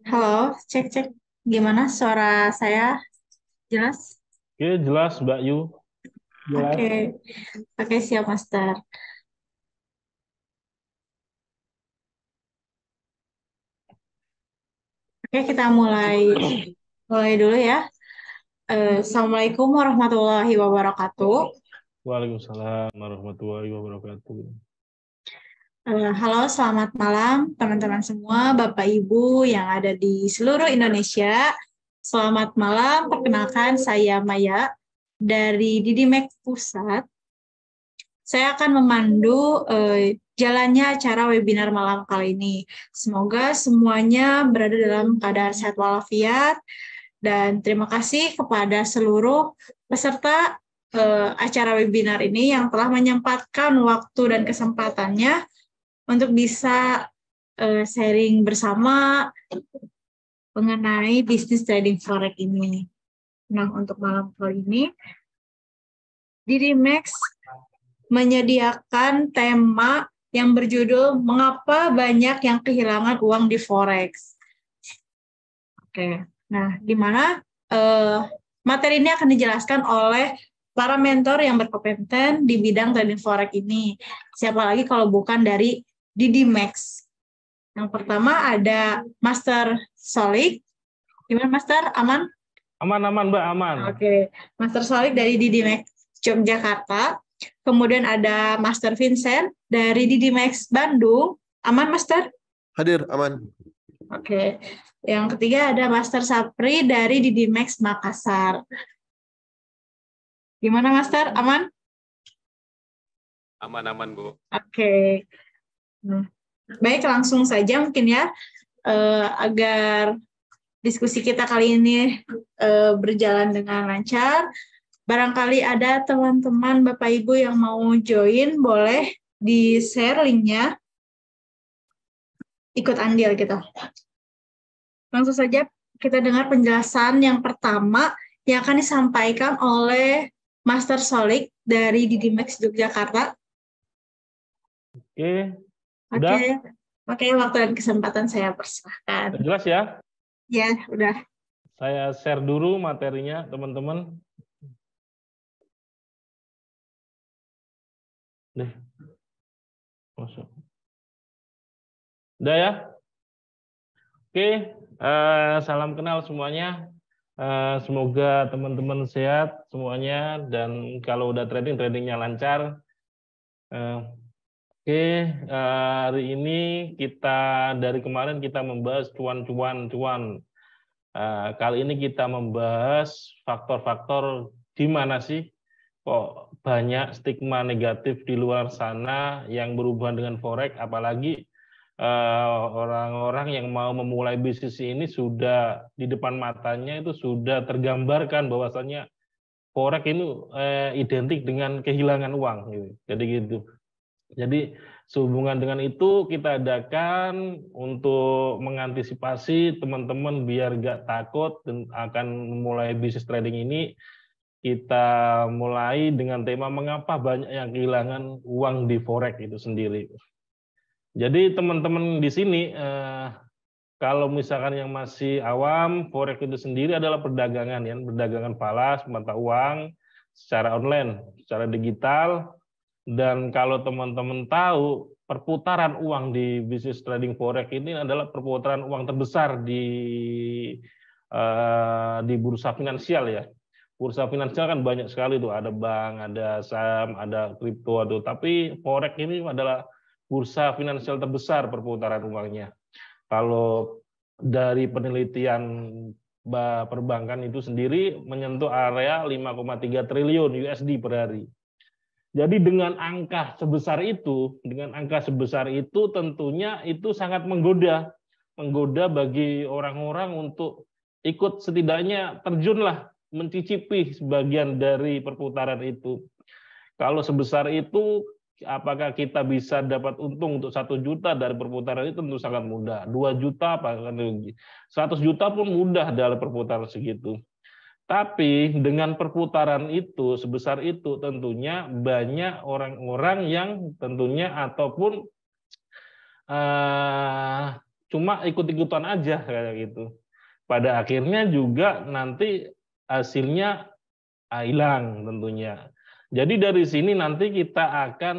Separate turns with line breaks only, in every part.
Halo, cek cek. Gimana suara saya? Jelas?
Oke, jelas Mbak Yu. Jelas.
Oke, oke siap Master. Oke, kita mulai mulai dulu ya. Assalamualaikum warahmatullahi wabarakatuh.
Waalaikumsalam warahmatullahi wabarakatuh.
Halo, selamat malam teman-teman semua, Bapak Ibu yang ada di seluruh Indonesia. Selamat malam, perkenalkan saya Maya dari Didimek Pusat. Saya akan memandu jalannya acara webinar malam kali ini. Semoga semuanya berada dalam keadaan sehat walafiat dan terima kasih kepada seluruh peserta acara webinar ini yang telah menyempatkan waktu dan kesempatannya untuk bisa sharing bersama mengenai bisnis trading forex ini. Nah, untuk malam kali ini, Didi Max menyediakan tema yang berjudul Mengapa Banyak yang Kehilangan Uang di Forex. Oke, nah di mana materi ini akan dijelaskan oleh para mentor yang berkompeten di bidang trading forex ini. Siapa lagi kalau bukan dari Didi Max. Yang pertama ada Master Solik. Gimana Master? Aman?
Aman-aman Mbak, aman.
Oke, Master Solik dari Didi Max Yogyakarta. Kemudian ada Master Vincent dari Didi Max Bandung. Aman, Master?
Hadir, aman.
Oke. Yang ketiga ada Master Sapri dari Didi Max Makassar. Gimana, Master? Aman?
Aman-aman, Bu.
Oke. Nah, baik, langsung saja mungkin ya, agar diskusi kita kali ini berjalan dengan lancar. Barangkali ada teman-teman Bapak Ibu yang mau join, boleh di-share linknya, ikut andil gitu. Langsung saja kita dengar penjelasan yang pertama yang akan disampaikan oleh Master Solik dari Didimax Yogyakarta.
Oke,
Oke,
udah?
oke, waktu dan kesempatan saya persilahkan.
Udah jelas ya?
Ya, udah.
Saya share dulu materinya, teman-teman. Deh, masuk. Udah ya? Oke, salam kenal semuanya. Semoga teman-teman sehat semuanya dan kalau udah tradingnya lancar. Eh, Oke, hari ini dari kemarin kita membahas cuan. Kali ini kita membahas faktor-faktor di mana sih kok banyak stigma negatif di luar sana yang berhubungan dengan forex, apalagi orang-orang yang mau memulai bisnis ini sudah di depan matanya itu sudah tergambarkan bahwasannya forex ini identik dengan kehilangan uang gitu. Jadi gitu. Jadi sehubungan dengan itu kita adakan untuk mengantisipasi teman-teman biar nggak takut dan akan memulai bisnis trading ini, kita mulai dengan tema mengapa banyak yang kehilangan uang di forex itu sendiri. Jadi teman-teman di sini kalau misalkan yang masih awam, forex itu sendiri adalah perdagangan ya, perdagangan falas mata uang secara online, secara digital. Dan kalau teman-teman tahu, perputaran uang di bisnis trading forex ini adalah perputaran uang terbesar di bursa finansial ya. Bursa finansial kan banyak sekali tuh, ada bank, ada saham, ada kripto, tapi forex ini adalah bursa finansial terbesar perputaran uangnya. Kalau dari penelitian perbankan itu sendiri menyentuh area 5,3 triliun USD per hari. Jadi dengan angka sebesar itu tentunya itu sangat menggoda bagi orang-orang untuk ikut setidaknya terjunlah mencicipi sebagian dari perputaran itu. Kalau sebesar itu, apakah kita bisa dapat untung untuk 1 juta dari perputaran itu tentu sangat mudah. 2 juta, apakah 100 juta pun mudah dalam perputaran segitu. Tapi dengan perputaran itu sebesar itu tentunya banyak orang-orang yang tentunya ataupun cuma ikut-ikutan aja kayak gitu. Pada akhirnya juga nanti hasilnya hilang tentunya. Jadi dari sini nanti kita akan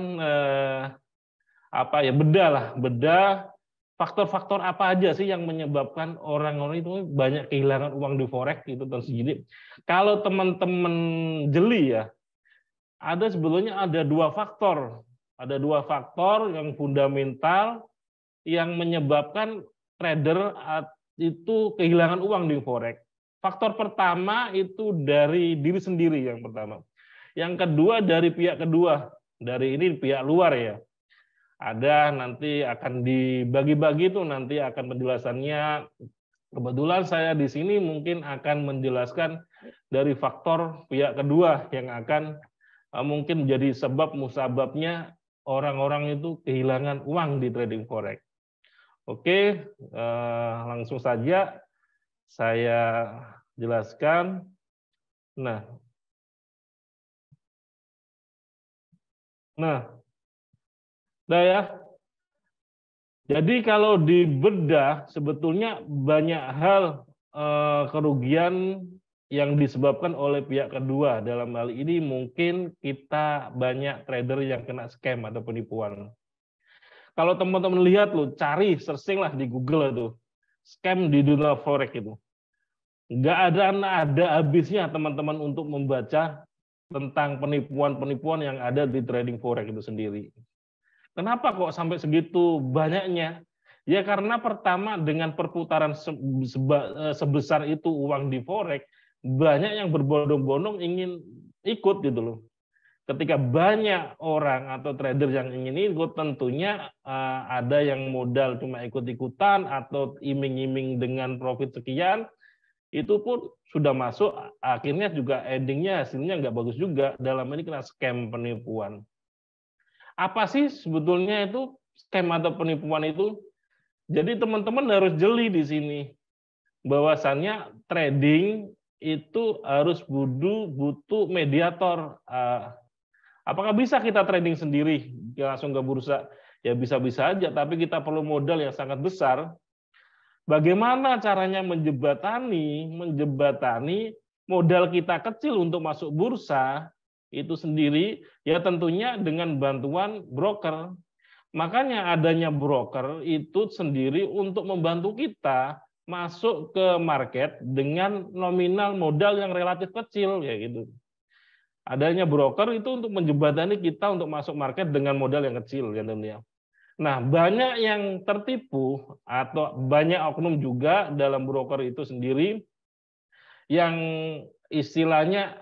bedah faktor-faktor apa aja sih yang menyebabkan orang-orang itu banyak kehilangan uang di forex itu tersendiri. Kalau teman-teman jeli ya, sebetulnya ada dua faktor. Ada dua faktor yang fundamental yang menyebabkan trader itu kehilangan uang di forex. Faktor pertama itu dari diri sendiri yang pertama. Yang kedua dari pihak kedua, dari ini pihak luar ya. Ada nanti akan dibagi-bagi tuh nanti akan penjelasannya. Kebetulan saya di sini mungkin akan menjelaskan dari faktor pihak kedua yang akan mungkin menjadi sebab musababnya orang-orang itu kehilangan uang di trading forex. Oke, langsung saja saya jelaskan. Nah, udah ya. Jadi kalau dibedah sebetulnya banyak hal kerugian yang disebabkan oleh pihak kedua. Dalam hal ini mungkin kita banyak trader yang kena scam atau penipuan. Kalau teman-teman lihat loh, cari searching lah di Google itu scam di dunia forex itu. Nggak ada habisnya teman-teman untuk membaca tentang penipuan-penipuan yang ada di trading forex itu sendiri. Kenapa kok sampai segitu banyaknya? Ya karena pertama dengan perputaran sebesar itu uang di forex, banyak yang berbondong-bondong ingin ikut gitu loh. Ketika banyak orang atau trader yang ingin ikut, tentunya ada yang modal cuma ikut-ikutan atau iming-iming dengan profit sekian, itu pun sudah masuk, akhirnya juga endingnya hasilnya nggak bagus juga, dalam ini kena scam penipuan. Apa sih sebetulnya itu scam atau penipuan itu? Jadi teman-teman harus jeli di sini. Bahwasannya trading itu harus butuh mediator. Apakah bisa kita trading sendiri langsung ke bursa? Ya bisa-bisa aja, tapi kita perlu modal yang sangat besar. Bagaimana caranya menjembatani modal kita kecil untuk masuk bursa itu sendiri, ya tentunya dengan bantuan broker. Makanya adanya broker itu sendiri untuk membantu kita masuk ke market dengan nominal modal yang relatif kecil ya gitu. Adanya broker itu untuk menjembatani kita untuk masuk market dengan modal yang kecil ya tentunya. Nah, banyak yang tertipu atau banyak oknum juga dalam broker itu sendiri yang istilahnya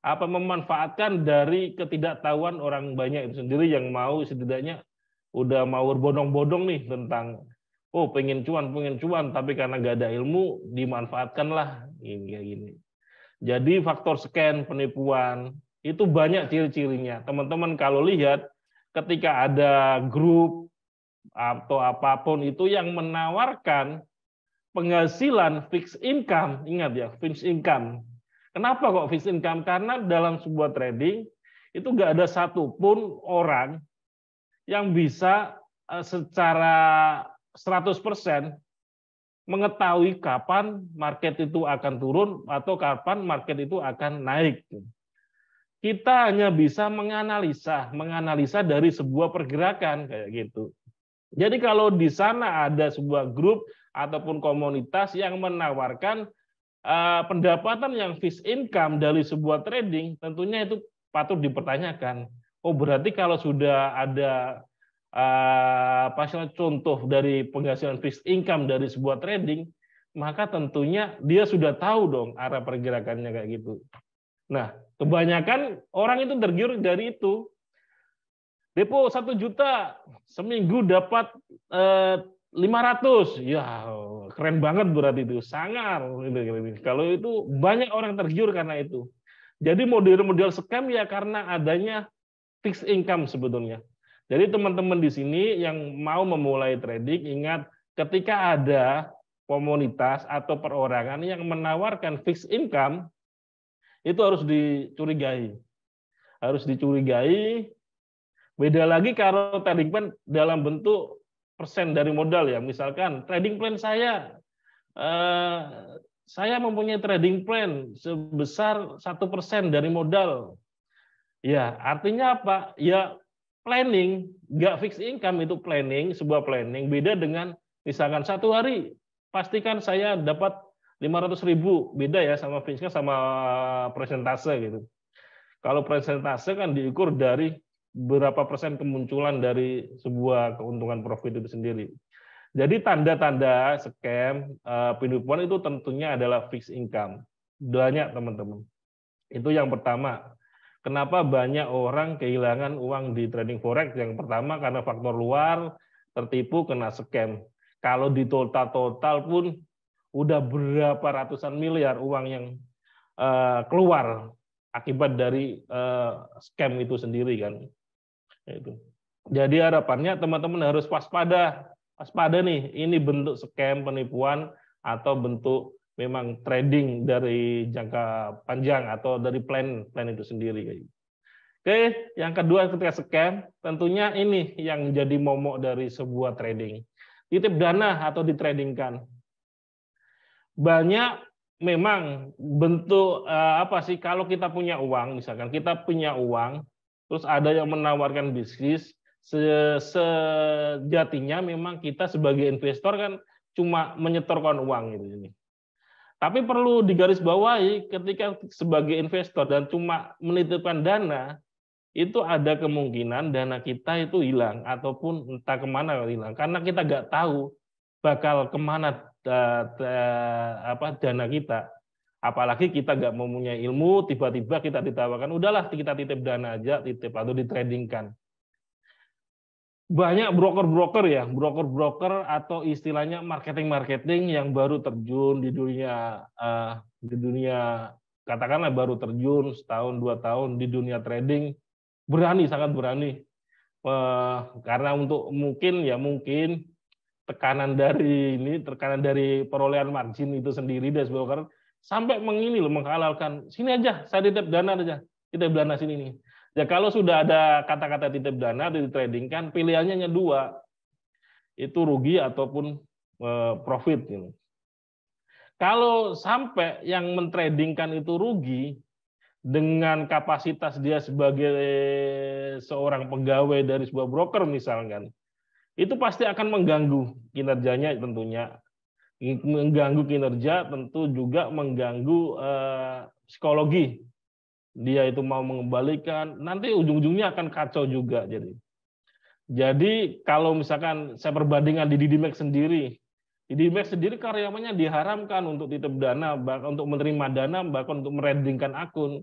memanfaatkan dari ketidaktahuan orang banyak itu sendiri yang mau setidaknya udah mau berbondong-bondong nih tentang pengen cuan tapi karena nggak ada ilmu dimanfaatkanlah gini. Jadi faktor scam penipuan itu banyak ciri-cirinya. Teman-teman kalau lihat ketika ada grup atau apapun itu yang menawarkan penghasilan fixed income, ingat ya, fixed income. Kenapa kok fixed income? Karena dalam sebuah trading itu nggak ada satupun orang yang bisa secara 100% mengetahui kapan market itu akan turun atau kapan market itu akan naik. Kita hanya bisa menganalisa dari sebuah pergerakan kayak gitu. Jadi kalau di sana ada sebuah grup ataupun komunitas yang menawarkan pendapatan yang fixed income dari sebuah trading, tentunya itu patut dipertanyakan. Berarti kalau sudah ada contoh dari penghasilan fixed income dari sebuah trading, maka tentunya dia sudah tahu dong arah pergerakannya kayak gitu. Nah, kebanyakan orang itu tergiur dari itu. Depo 1 juta, seminggu dapat 500, ya keren banget berarti itu, sangar. Kalau itu banyak orang tergiur karena itu. Jadi model-model scam ya karena adanya fixed income sebetulnya. Jadi teman-teman di sini yang mau memulai trading, ingat ketika ada komunitas atau perorangan yang menawarkan fixed income, itu harus dicurigai. Harus dicurigai. Beda lagi kalau trading plan dalam bentuk dari modal ya. Misalkan trading plan saya mempunyai trading plan sebesar 1% dari modal. Ya, artinya apa? Ya planning, nggak fixed income itu planning, sebuah planning beda dengan misalkan satu hari pastikan saya dapat 500.000, beda ya sama fixed income sama persentase gitu. Kalau persentase kan diukur dari berapa persen kemunculan dari sebuah keuntungan profit itu sendiri. Jadi tanda-tanda scam penipuan itu tentunya adalah fixed income. Banyak teman-teman. Itu yang pertama. Kenapa banyak orang kehilangan uang di trading forex? Yang pertama karena faktor luar, tertipu, kena scam. Kalau di total pun udah berapa ratusan miliar uang yang keluar akibat dari scam itu sendiri kan. Itu. Jadi harapannya teman-teman harus waspada nih. Ini bentuk scam, penipuan atau bentuk memang trading dari jangka panjang atau dari plan itu sendiri. Oke, yang kedua ketika scam, tentunya ini yang jadi momok dari sebuah trading. Titip dana atau ditradingkan. Banyak memang bentuk apa sih kalau kita punya uang, misalkan kita punya uang, terus ada yang menawarkan bisnis, sejatinya memang kita sebagai investor kan cuma menyetorkan uang gitu ini. Tapi perlu digarisbawahi ketika sebagai investor dan cuma menitipkan dana, itu ada kemungkinan dana kita itu hilang ataupun entah kemana hilang. Karena kita nggak tahu bakal kemana dana kita. Apalagi kita nggak mempunyai ilmu, tiba-tiba kita ditawarkan, udahlah kita titip dana aja, titip atau ditradingkan. Banyak broker atau istilahnya marketing yang baru terjun di dunia katakanlah baru terjun setahun 2 tahun di dunia trading, sangat berani karena untuk mungkin tekanan dari perolehan margin itu sendiri dari broker sampai menghalalkan sini aja saya titip dana aja, titip dana sini nih. Ya kalau sudah ada kata-kata titip dana ditradingkan, pilihannya hanya 2, itu rugi ataupun profit. Kalau sampai yang mentradingkan itu rugi dengan kapasitas dia sebagai seorang pegawai dari sebuah broker misalkan, itu pasti akan mengganggu kinerjanya tentunya. Mengganggu kinerja tentu juga mengganggu psikologi. Dia itu mau mengembalikan, nanti ujung-ujungnya akan kacau juga. Jadi kalau misalkan saya perbandingan di Didimek sendiri karyawannya diharamkan untuk titip dana, bahkan untuk menerima dana, bahkan untuk mereadingkan akun.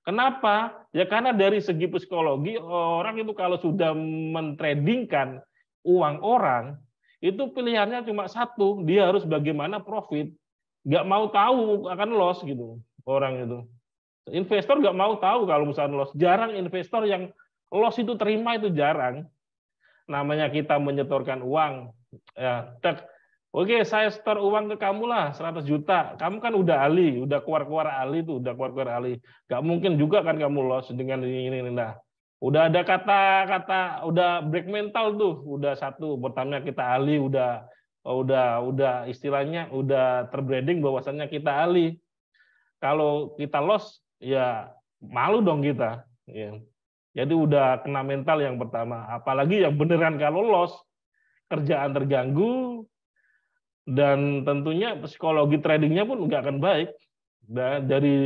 Kenapa? Ya karena dari segi psikologi orang itu kalau sudah mentradingkan uang orang, itu pilihannya cuma satu, dia harus bagaimana profit, nggak mau tahu akan loss gitu orang itu. Investor nggak mau tahu kalau misalnya loss. Jarang investor yang loss itu terima, itu jarang. Namanya kita menyetorkan uang, ya, oke saya setor uang ke kamu lah 100 juta. Kamu kan udah ahli, udah keluar ahli tuh, Nggak mungkin juga kan kamu loss dengan ini. Nah, udah ada kata-kata, udah break mental tuh, udah satu. Pertama kita ahli, udah istilahnya udah terbranding bahwasannya kita ahli. Kalau kita loss, ya malu dong kita. Ya. Jadi udah kena mental yang pertama. Apalagi yang beneran kalau loss, kerjaan terganggu, dan tentunya psikologi tradingnya pun nggak akan baik. Dan dari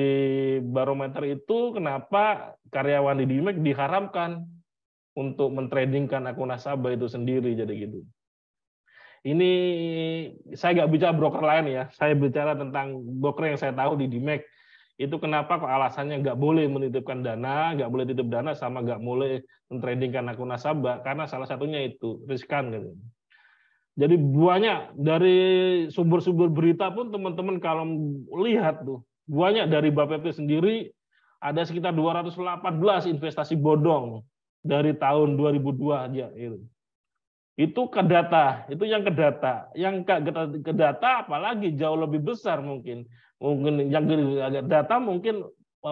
barometer itu kenapa karyawan di Didimek diharamkan untuk mentradingkan akun nasabah itu sendiri, jadi gitu. Ini saya nggak bicara broker lain ya, saya bicara tentang broker yang saya tahu di Didimek. Itu kenapa kok alasannya nggak boleh menitipkan dana, nggak boleh titip dana, sama nggak boleh mentradingkan akun nasabah, karena salah satunya itu riskan gitu. Jadi banyak dari sumber-sumber berita pun teman-teman kalau lihat tuh, banyak dari BAPEPT sendiri ada sekitar 218 investasi bodong dari tahun 2002 aja itu. Itu ke data, itu yang ke data. Yang ke data apalagi jauh lebih besar mungkin. Mungkin yang data mungkin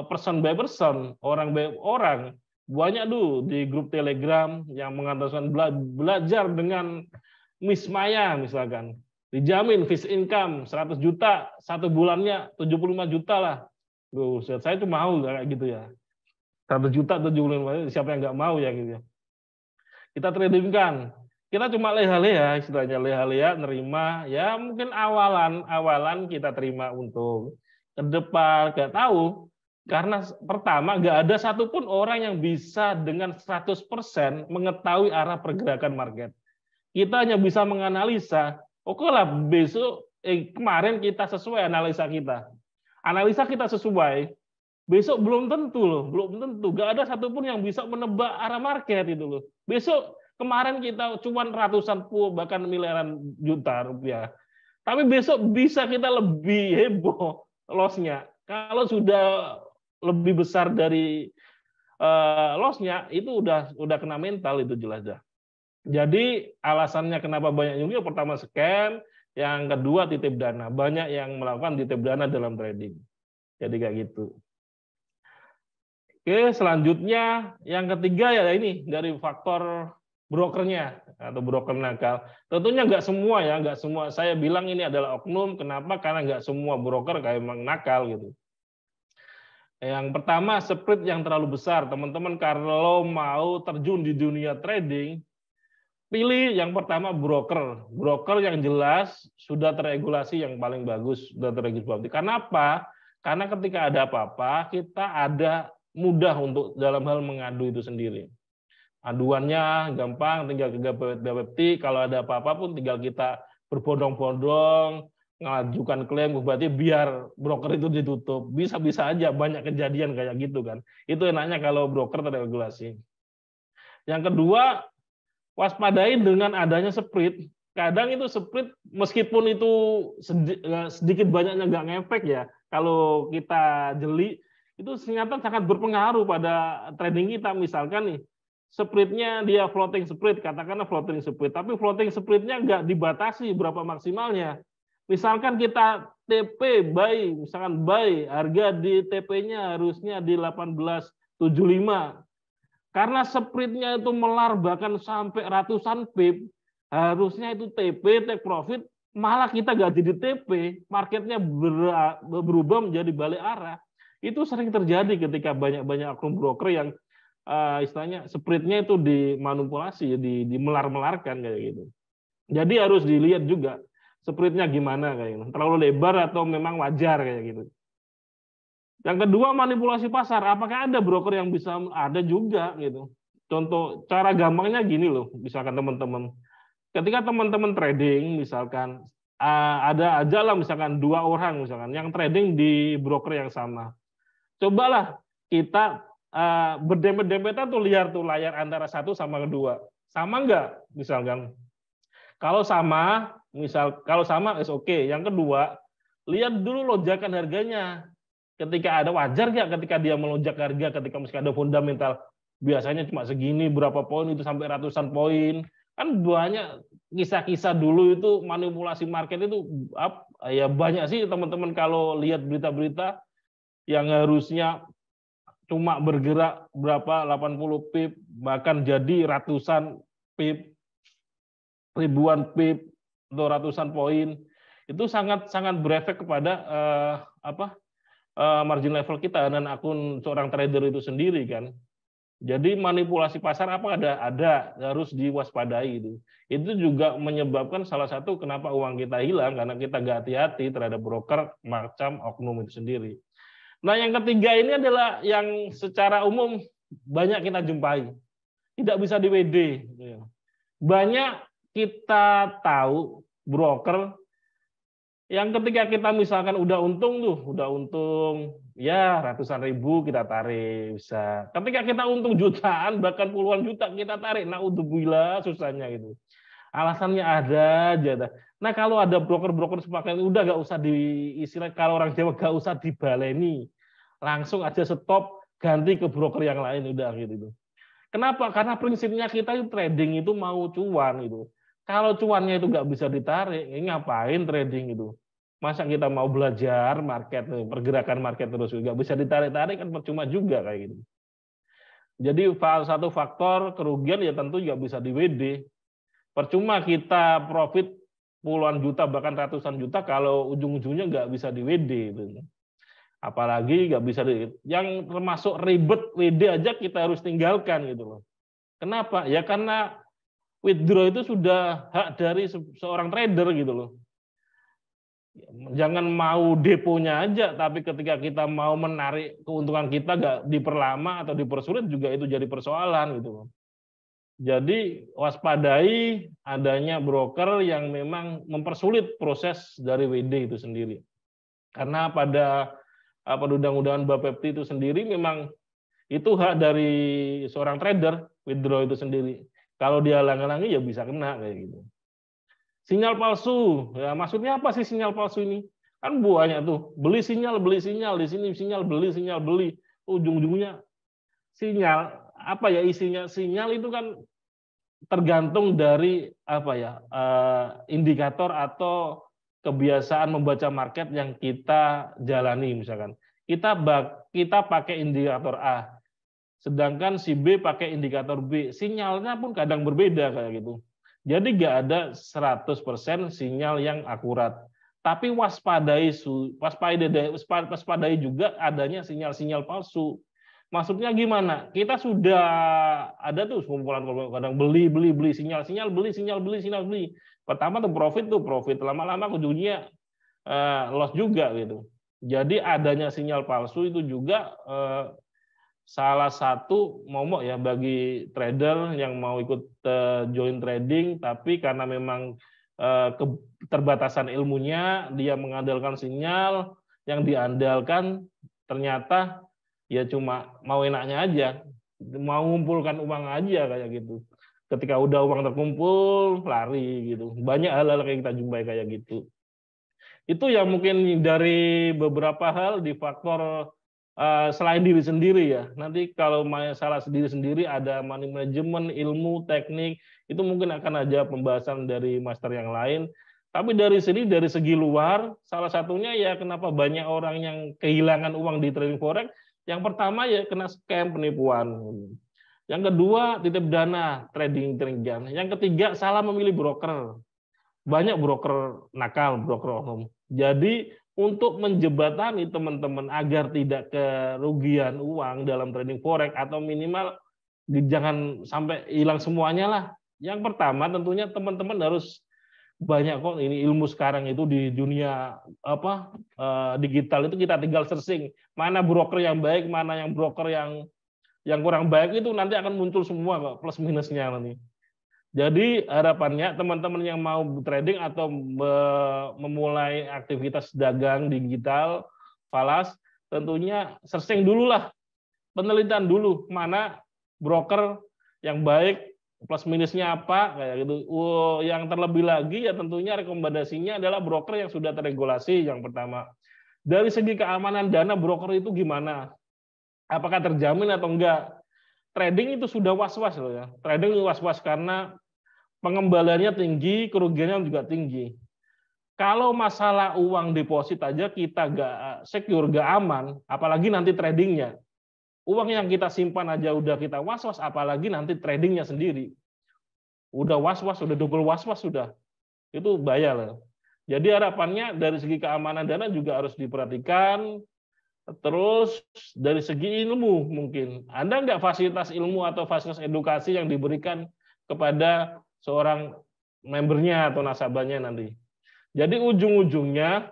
person by person, orang by orang. Banyak tuh di grup Telegram yang mengatakan belajar dengan Mismaya misalkan, dijamin fixed income 100 juta, 1 bulannya 75 juta lah. Loh, saya tuh mau kayak gitu ya. 100 juta 75 juta, siapa yang nggak mau ya gitu ya. Kita tradingkan. Kita cuma leha-leha, istilahnya leha-leha, nerima, ya mungkin awalan kita terima untuk ke depan, nggak tahu. Karena pertama, nggak ada satupun orang yang bisa dengan 100% mengetahui arah pergerakan market. Kita hanya bisa menganalisa, oke lah besok, kemarin kita sesuai analisa kita. Analisa kita sesuai, besok belum tentu loh, belum tentu. Nggak ada satupun yang bisa menebak arah market itu loh. Besok kemarin kita cuan ratusan bahkan miliaran juta rupiah. Tapi besok bisa kita lebih heboh loss-nya. Kalau sudah lebih besar dari loss-nya, itu udah kena mental itu jelas dah. Jadi alasannya kenapa banyak juga, pertama scam, yang kedua titip dana. Banyak yang melakukan titip dana dalam trading. Jadi kayak gitu. Oke, selanjutnya yang ketiga ya ini dari faktor brokernya atau broker nakal. Tentunya nggak semua ya, nggak semua. Saya bilang ini adalah oknum. Kenapa? Karena nggak semua broker kayak emang nakal gitu. Yang pertama, spread yang terlalu besar. Teman-teman kalau mau terjun di dunia trading, pilih yang pertama broker. Broker yang jelas sudah terregulasi yang paling bagus, sudah terregulasi. Kenapa? Karena ketika ada apa-apa, kita ada mudah untuk dalam hal mengadu itu sendiri. Aduannya gampang, tinggal ke Bapepti, kalau ada apa-apa pun tinggal kita berbondong-bondong, mengajukan klaim, berarti biar broker itu ditutup. Bisa-bisa aja banyak kejadian kayak gitu kan. Itu enaknya kalau broker terregulasi. Yang kedua, waspadai dengan adanya spread. Kadang itu spread meskipun itu sedikit banyaknya nggak ngefek ya. Kalau kita jeli, itu ternyata sangat berpengaruh pada trading kita. Misalkan nih, spread-nya dia floating spread, katakanlah floating spread, tapi floating spread-nya nggak dibatasi berapa maksimalnya. Misalkan kita TP buy, misalkan buy, harga di TP-nya harusnya di 1875. Karena spread-nya itu melar bahkan sampai ratusan pip, harusnya itu TP, take profit, malah kita nggak jadi TP, marketnya berubah menjadi balik arah. Itu sering terjadi ketika banyak-banyak oknum broker yang istilahnya spread-nya itu dimanipulasi, dimelar-melarkan kayak gitu. Jadi harus dilihat juga spread-nya gimana kayak gitu. Terlalu lebar atau memang wajar kayak gitu. Yang kedua, manipulasi pasar. Apakah ada broker yang bisa? Ada juga gitu. Contoh cara gampangnya gini loh, misalkan teman-teman. Ketika teman-teman trading, misalkan ada aja lah misalkan 2 orang misalkan yang trading di broker yang sama. Cobalah kita berdempet-dempetan tuh lihat tuh layar antara 1 sama 2. Sama enggak? Misalkan. Kalau sama, kalau sama is oke. Yang kedua, lihat dulu lonjakan harganya. Ketika ada wajar nggak ketika dia melonjak harga, ketika masih ada fundamental, biasanya cuma segini, berapa poin itu sampai ratusan poin. Kan banyak kisah-kisah dulu itu manipulasi market itu ya banyak sih teman-teman kalau lihat berita-berita yang harusnya cuma bergerak berapa 80 pip bahkan jadi ratusan pip, ribuan pip atau ratusan poin. Itu sangat berefek kepada margin level kita dan akun seorang trader itu sendiri kan. Jadi manipulasi pasar apa ada harus diwaspadai itu. Itu juga menyebabkan salah satu kenapa uang kita hilang karena kita nggak hati-hati terhadap broker macam oknum itu sendiri. Nah, yang ketiga ini adalah yang secara umum banyak kita jumpai. Tidak bisa di WD. Banyak kita tahu broker yang ketika kita misalkan udah untung ya ratusan ribu kita tarik bisa. Ketika kita untung jutaan bahkan puluhan juta kita tarik, nah udzubillah susahnya gitu. Alasannya ada aja. Nah kalau ada broker-broker sepakat udah gak usah diistilah kalau orang Jawa gak usah dibaleni, langsung aja stop ganti ke broker yang lain udah gitu. Kenapa? Karena prinsipnya kita itu trading itu mau cuan gitu. Kalau cuannya itu nggak bisa ditarik, ngapain trading itu? Masa kita mau belajar market, pergerakan market terus nggak bisa ditarik-tarik kan percuma juga kayak gitu. Jadi salah satu faktor kerugian ya tentu nggak bisa di WD. Percuma kita profit puluhan juta bahkan ratusan juta kalau ujung-ujungnya nggak bisa di WD itu. Apalagi nggak bisa yang termasuk ribet WD aja kita harus tinggalkan gitu loh. Kenapa? Ya karena withdraw itu sudah hak dari seorang trader gitu loh. Jangan mau deponya aja, tapi ketika kita mau menarik keuntungan kita nggak diperlama atau dipersulit juga itu jadi persoalan gitu loh. Jadi waspadai adanya broker yang memang mempersulit proses dari WD itu sendiri. Karena pada undang-undangan Bapepti itu sendiri memang itu hak dari seorang trader, withdraw itu sendiri. Kalau dia halang-halangi ya bisa kena kayak gitu. Sinyal palsu, ya maksudnya apa sih sinyal palsu ini? Kan banyak tuh, beli sinyal, di sini sinyal, beli. Ujung-ujungnya sinyal, apa ya isinya? Sinyal itu kan tergantung dari apa ya, indikator atau kebiasaan membaca market yang kita jalani misalkan. Kita pakai indikator A, sedangkan si B pakai indikator B. Sinyalnya pun kadang berbeda kayak gitu. Jadi nggak ada 100% sinyal yang akurat. Tapi waspadai juga adanya sinyal-sinyal palsu. Maksudnya gimana? Kita sudah ada tuh kumpulan kadang beli sinyal beli. Pertama tuh profit lama-lama ujungnya loss juga gitu. Jadi adanya sinyal palsu itu juga salah satu momok ya bagi trader yang mau ikut join trading, tapi karena memang keterbatasan ilmunya, dia mengandalkan sinyal yang diandalkan ternyata ya cuma mau enaknya aja, mau ngumpulkan uang aja kayak gitu. Ketika udah uang terkumpul, lari gitu. Banyak hal-hal kayak kita jumpai kayak gitu. Itu yang mungkin dari beberapa hal di faktor selain diri sendiri ya. Nanti kalau masalah sendiri ada money management, ilmu, teknik, itu mungkin akan ada pembahasan dari master yang lain. Tapi dari segi luar, salah satunya ya kenapa banyak orang yang kehilangan uang di trading forex. Yang pertama ya kena scam, penipuan. Yang kedua titip dana, trading. Yang ketiga salah memilih broker. Banyak broker nakal, broker oknum. Jadi untuk menjembatani teman-teman agar tidak kerugian uang dalam trading forex atau minimal jangan sampai hilang semuanya lah. Yang pertama tentunya teman-teman harus banyak kok ini ilmu sekarang itu di dunia digital itu kita tinggal searching mana broker yang baik, mana yang broker yang kurang baik itu nanti akan muncul semua kok plus minusnya nanti. Jadi harapannya teman-teman yang mau trading atau memulai aktivitas dagang digital, falas, tentunya searching dulu lah, penelitian dulu mana broker yang baik, plus minusnya apa, kayak gitu. Yang terlebih lagi ya tentunya rekomendasinya adalah broker yang sudah terregulasi yang pertama. Dari segi keamanan dana broker itu gimana? Apakah terjamin atau enggak? Trading itu sudah was-was loh ya. Trading was-was karena pengembaliannya tinggi, kerugiannya juga tinggi. Kalau masalah uang deposit aja kita nggak secure, nggak aman, apalagi nanti tradingnya. Uang yang kita simpan aja udah kita was-was, apalagi nanti tradingnya sendiri. Udah was-was, udah double was-was sudah. Itu bahaya lah. Jadi harapannya dari segi keamanan dana juga harus diperhatikan. Terus dari segi ilmu mungkin. Ada nggak fasilitas ilmu atau fasilitas edukasi yang diberikan kepada seorang membernya atau nasabahnya nanti. Jadi ujung-ujungnya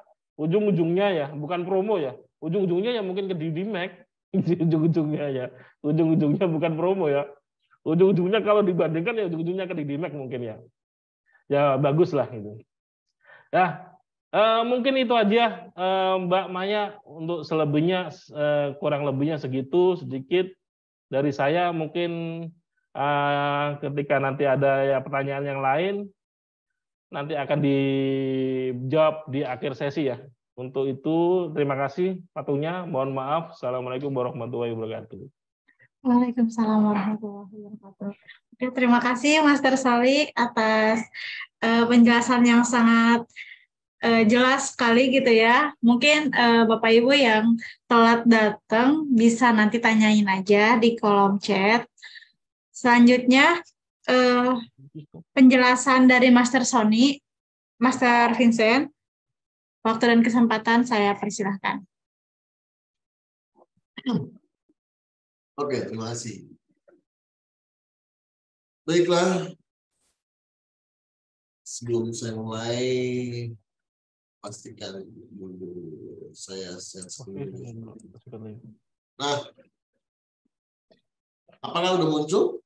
ya, bukan promo ya. Ujung-ujungnya ya mungkin ke Didimek. Ujung-ujungnya bukan promo ya. Ujung-ujungnya kalau dibandingkan ya ujung-ujungnya ke Didimek mungkin ya. Ya bagus lah itu. Ya, mungkin itu aja Mbak Maya, untuk selebihnya kurang lebihnya segitu sedikit dari saya. Mungkin ketika nanti ada ya pertanyaan yang lain nanti akan dijawab di akhir sesi ya. Untuk itu terima kasih waktunya. Mohon maaf. Assalamualaikum warahmatullahi wabarakatuh.
Waalaikumsalam warahmatullahi wabarakatuh. Oke, terima kasih Master Salik atas penjelasan yang sangat jelas sekali gitu ya. Mungkin Bapak Ibu yang telat datang bisa nanti tanyain aja di kolom chat. Selanjutnya penjelasan dari Master Sony, Master Vincent. Waktu dan kesempatan saya persilahkan.
Oke, terima kasih. Baiklah, sebelum saya mulai, pastikan dulu saya share screen. Nah, apakah udah muncul?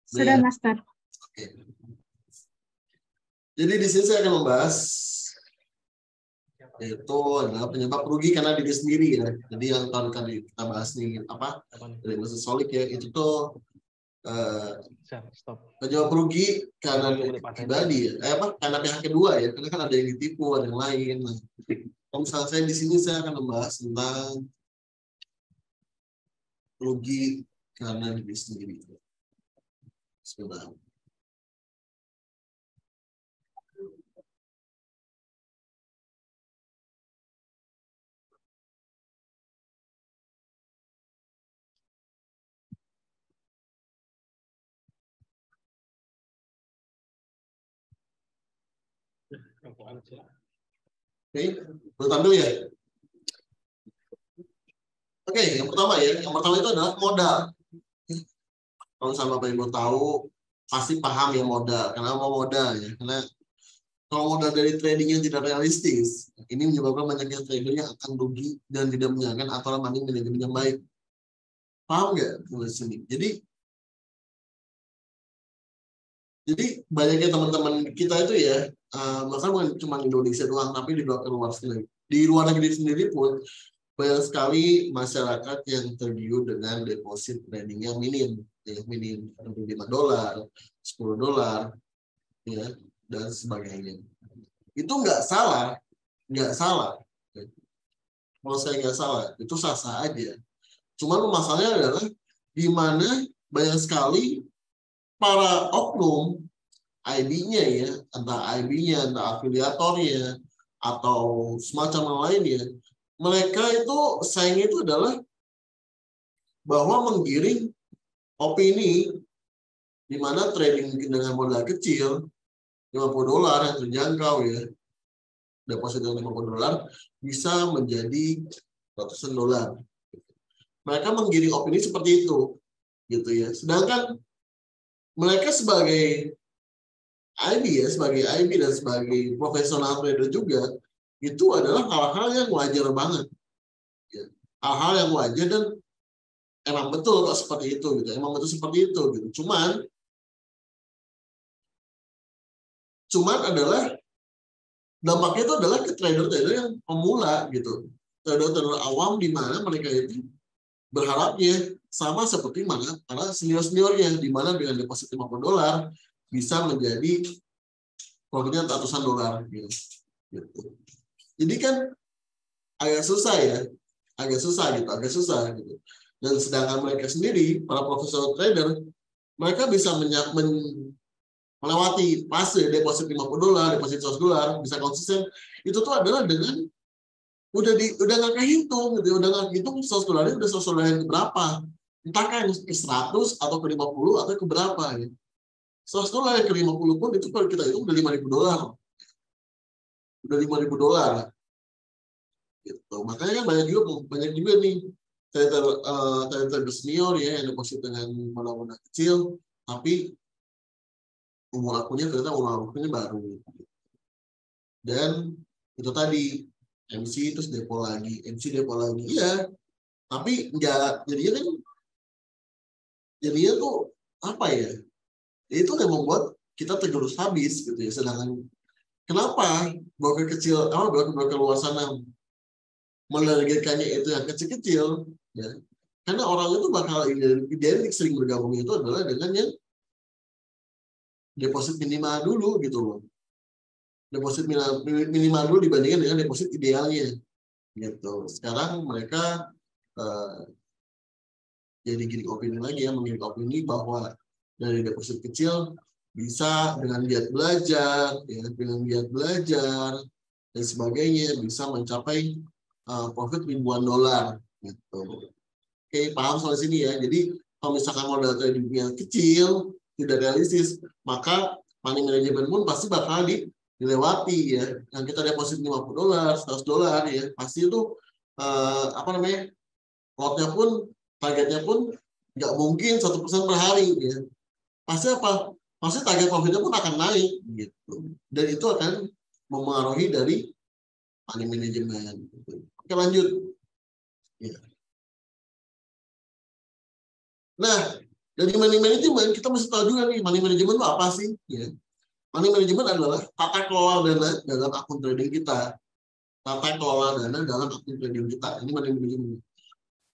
Sudah, Master.
Oke. Jadi di sini saya akan membahas yaitu adalah penyebab rugi karena diri sendiri ya. Jadi yang tahun kali kita bahas nih apa dari Master Solik ya, itu tuh penyebab rugi karena pribadi ya, karena pihak kedua ya, karena kan ada yang ditipu, ada yang lain. Nah, kalau misalnya saya di sini saya akan membahas tentang rugi karena diri sendiri. Sebentar. Oke, boleh tampil ya? Oke, yang pertama ya, yang pertama itu adalah modal. Kalau sama Bapak Ibu tahu, pasti paham ya modal. Karena mau modal ya, karena kalau modal dari trading yang tidak realistis, ini menyebabkan banyaknya trader yang akan rugi dan tidak menjalankan aturan money management yang baik. Paham nggak di sini? Jadi banyaknya teman-teman kita itu ya, bahkan bukan cuma Indonesia doang, tapi di luar sendiri. Di luar negeri sendiri pun banyak sekali masyarakat yang tergiur dengan deposit trading yang minim, ya, minim $5, $10, ya, dan sebagainya. Itu nggak salah. Kalau saya nggak salah, itu sah-sah aja. Cuman masalahnya adalah di mana banyak sekali para oknum IB-nya ya, entah IB-nya, entah afiliatornya, atau semacam yang lainnya, mereka itu sayangnya itu adalah bahwa menggiring opini di mana trading dengan modal kecil $50 yang terjangkau ya, deposit $50 bisa menjadi ratusan dolar. Mereka menggiring opini seperti itu, gitu ya. Sedangkan mereka sebagai IB ya, sebagai IB dan sebagai profesional trader juga, itu adalah hal-hal yang wajar banget. Ya. Hal-hal yang wajar dan emang betul kok seperti itu gitu. Emang betul seperti itu gitu. Cuman adalah dampaknya itu adalah ke trader-trader yang pemula gitu. Trader-trader awam di mana mereka itu berharapnya sama seperti mana karena senior-seniornya di mana dengan deposit $50 bisa menjadi profitnya ratusan dolar gitu. Jadi kan agak susah gitu. Dan sedangkan mereka sendiri para profesional trader mereka bisa melewati fase deposit $50, deposit $100 bisa konsisten. Itu tuh adalah dengan udah nggak kehitung gitu, udah nggak hitung $100 udah $100 yang berapa, entah kan ke 100 atau ke 50 atau ke berapa ya. $100 ke 50 pun itu kalau kita hitung udah $5.000, udah $5.000 gitu. Makanya kan banyak juga nih trader senior ya yang deposit dengan modal kecil tapi umur akunnya baru gitu. Dan itu tadi MC terus depo lagi ya, tapi enggak jadinya tuh apa ya, itu yang membuat kita tergerus habis gitu ya. Sedangkan kenapa broker kecil broker luar sana menargetkannya itu yang kecil-kecil ya, karena orang itu bakal identik sering bergabung itu adalah dengan yang deposit minimal dulu gitu loh. Deposit minimal dulu dibandingkan dengan deposit idealnya gitu. Sekarang mereka jadi giring opini lagi ya, mengiring opini bahwa dari deposit kecil bisa dengan giat belajar dan sebagainya bisa mencapai profit ribuan dolar gitu. Oke, paham soal sini ya. Jadi Kalau misalkan modal tradingnya kecil, tidak realistis, maka money management pun pasti bakal dilewati ya. Yang kita deposit $50, $100 ya, pasti itu lotnya pun, targetnya pun nggak mungkin 1% per hari ya. Pasti apa? Pasti target profitnya pun akan naik gitu. Dan itu akan mempengaruhi dari money management. Oke, lanjut. Ya. Nah, dari money management kita mesti tahu juga nih, money management itu apa sih? Ya. Money management adalah tata kelola dana dalam akun trading kita. Tata kelola dana dalam akun trading kita. Ini money management.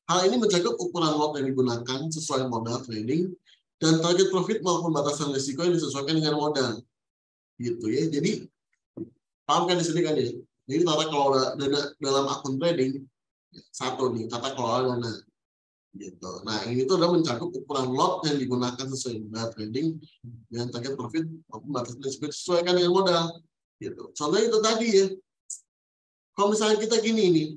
Hal ini mencakup ukuran lot yang digunakan sesuai modal trading dan target profit maupun batasan risiko yang disesuaikan dengan modal. Gitu ya. Jadi paham kan di sini kan ya? Jadi tata kelola dana dalam akun trading satu nih, tata kelola dana. Gitu. Nah, ini tuh adalah mencakup ukuran lot yang digunakan sesuai modal trading dengan target profit maupun batasan risiko disesuaikan dengan modal. Gitu. Contohnya itu tadi ya. Kalau misalnya kita gini nih,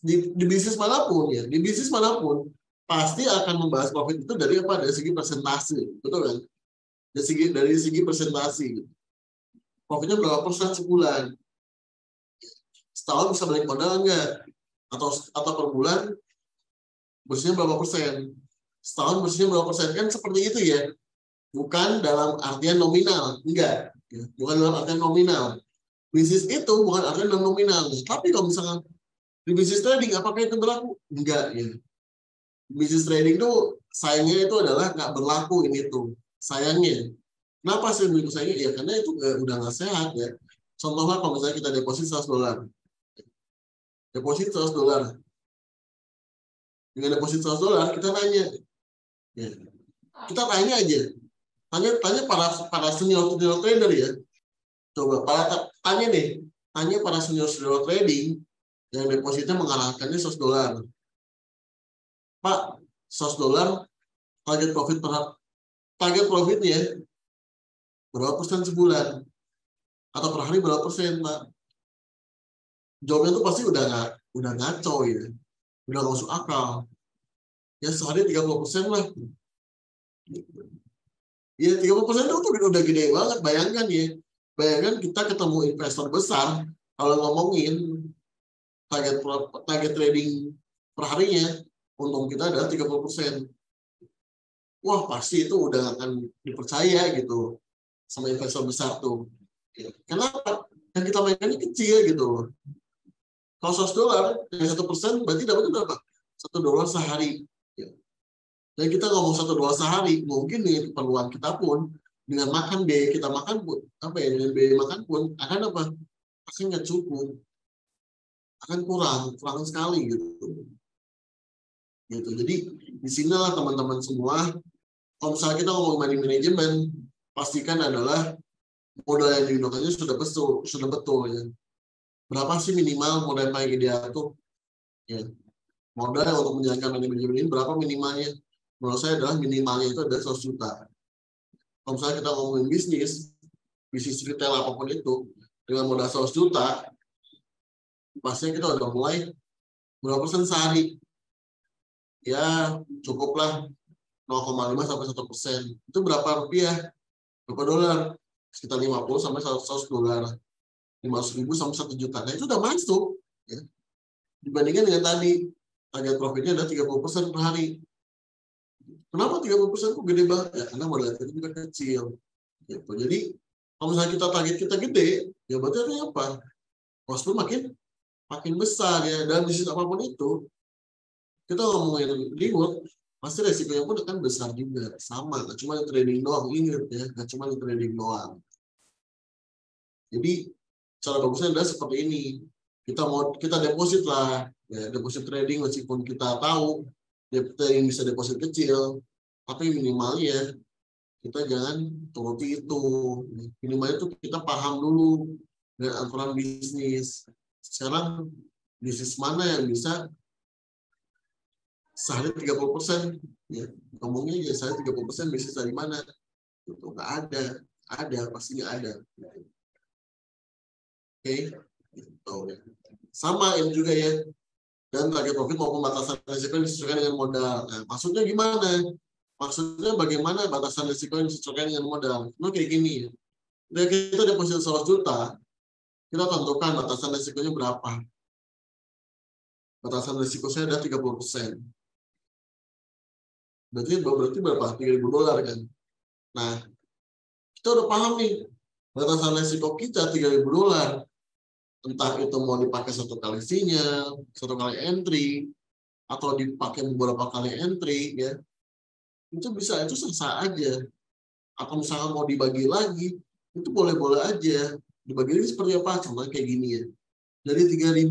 di bisnis manapun ya, di bisnis manapun pasti akan membahas profit itu dari apa? Dari segi persentase, betul kan? Dari segi persentase. Profitnya berapa persen sebulan? Setahun bisa balik modal enggak? Atau per bulan bersihnya berapa persen? Setahun bersihnya berapa persen? Kan seperti itu ya. Bukan dalam artian nominal, enggak. Bukan dalam artian nominal. Bisnis itu bukan artian nominal. Tapi kalau misalkan di bisnis trading, apakah itu berlaku? Enggak ya. Bisnis trading itu sayangnya itu adalah nggak berlaku ini tuh. Sayangnya. Kenapa sih begitu sayangnya? Ya karena itu udah nggak sehat ya. Contohnya kalau misalnya kita deposit $100. Deposit $100. Dengan deposit $100 kita nanya. Ya. Kita tanya aja. Tanya para senior trader ya. Coba tanya nih. Tanya para senior trading yang depositnya mengalahkannya $100. Pak, $100 target profitnya berapa persen sebulan? Atau per hari berapa persen, Pak? Jawabnya tuh pasti udah ngaco ya. Udah nggak masuk akal. Ya sehari 30% lah. Ya 30% itu udah gede banget. Bayangkan ya. Bayangkan kita ketemu investor besar, kalau ngomongin target trading per harinya, untung kita adalah 30%. Wah pasti itu udah akan dipercaya gitu sama investor besar tuh. Kenapa? Yang kita mainkan ini kecil gitu. Kalau $100 yang 1% berarti dapatnya berapa? $1 sehari. Dan kita ngomong $1 sehari, mungkin nih keperluan kita pun dengan makan biaya kita makan pun dengan biaya makan pun akan apa? Akan nggak cukup, akan kurang sekali gitu. Jadi di sinilah teman-teman semua, kalau misalnya kita ngomong money management, pastikan adalah modal yang digunakannya sudah betul ya. Berapa sih minimal modal yang paling ideal tuh? Ya. Modal untuk menjalankan money management ini berapa minimalnya? Menurut saya adalah minimalnya itu adalah 100 juta. Kalau misalnya kita ngomongin bisnis retail apapun itu, dengan modal 100 juta, pastinya kita udah mulai berapa persen sehari? Ya cukuplah 0,5 sampai 1%. Itu berapa rupiah? Berapa dolar? Sekitar 50 sampai $100. 500.000 sampai 1 juta. Nah itu udah masuk. Ya. Dibandingkan dengan tadi, target profitnya adalah 30% per hari. Kenapa 30% kok gede banget? Ya karena modal kita juga kecil. Gitu. Jadi kalau misalnya target kita gede, ya berarti artinya apa? Cost pun makin besar ya. Dalam bisnis apapun itu, kita ngomongin reward, pasti resikonya pun akan besar juga. Sama, nggak cuma trading doang, ingat ya, nggak cuma trading doang. Jadi cara bagusnya adalah seperti ini. Kita deposit lah, ya, deposit trading meskipun kita tahu trading bisa deposit kecil, tapi minimalnya kita jangan turuti itu. Minimalnya itu kita paham dulu dengan aturan bisnis. Sekarang bisnis mana yang bisa sehari 30%? Ya, ngomongnya ya sehari 30% bisnis dari mana? Itu nggak ada, pasti nggak ada. Oke, gitu. Sama ini juga ya. dan target profit maupun batasan risiko yang disesuaikan dengan modal. Nah, maksudnya gimana? Maksudnya bagaimana batasan risiko yang disesuaikan dengan modal? Nah, kayak gini. Nah, kita deposit 100 juta, kita tentukan batasan risikonya berapa. Batasan risiko saya ada 30%. Berarti berapa? $3.000 kan? Nah, kita udah paham nih, batasan risiko kita $3.000. Entah itu mau dipakai satu kali sinyal, satu kali entry, atau dipakai beberapa kali entry, ya itu bisa, itu sah aja. Atau misalnya mau dibagi lagi, itu boleh-boleh aja. Dibagi lagi seperti apa? Contohnya kayak gini ya. Dari $3.000,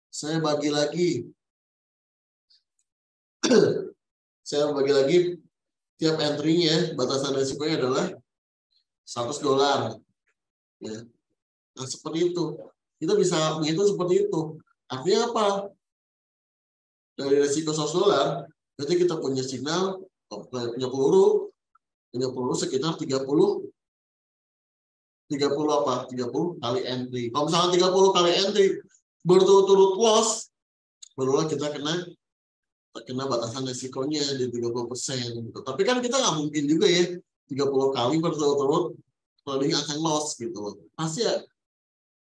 saya bagi lagi. Saya bagi lagi tiap entry-nya, batasan risikonya adalah $100. Ya. Nah, seperti itu. Kita bisa menghitung seperti itu. Artinya apa? Dari risiko $100, berarti kita punya signal, punya peluru sekitar 30 kali entry. Kalau misalnya 30 kali entry berturut-turut loss, barulah kita kena batasan risikonya di 30%. Gitu. Tapi kan kita nggak mungkin juga ya 30 kali berturut-turut trading akan loss gitu. Pasti ya,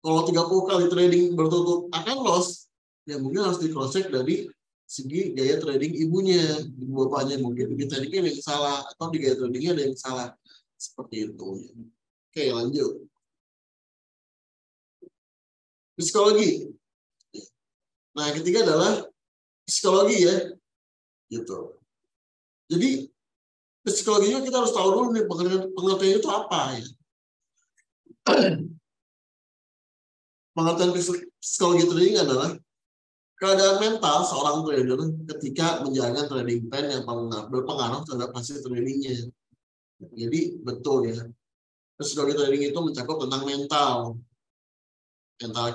kalau 30 kali trading berturut-turut akan loss, ya mungkin harus di cross check dari segi gaya trading ibunya, ibu bapaknya mungkin di tradingnya ada yang salah, atau di gaya tradingnya ada yang salah, seperti itu. Oke, lanjut. Psikologi. Nah, yang ketiga adalah psikologi ya, gitu. Jadi psikologinya kita harus tahu dulu nih pengertian itu apa ya. Pengertian psikologi trading adalah keadaan mental seorang trader ketika menjalankan trading plan yang berpengaruh terhadap hasil tradingnya. Jadi betul ya. Psikologi trading itu mencakup tentang mental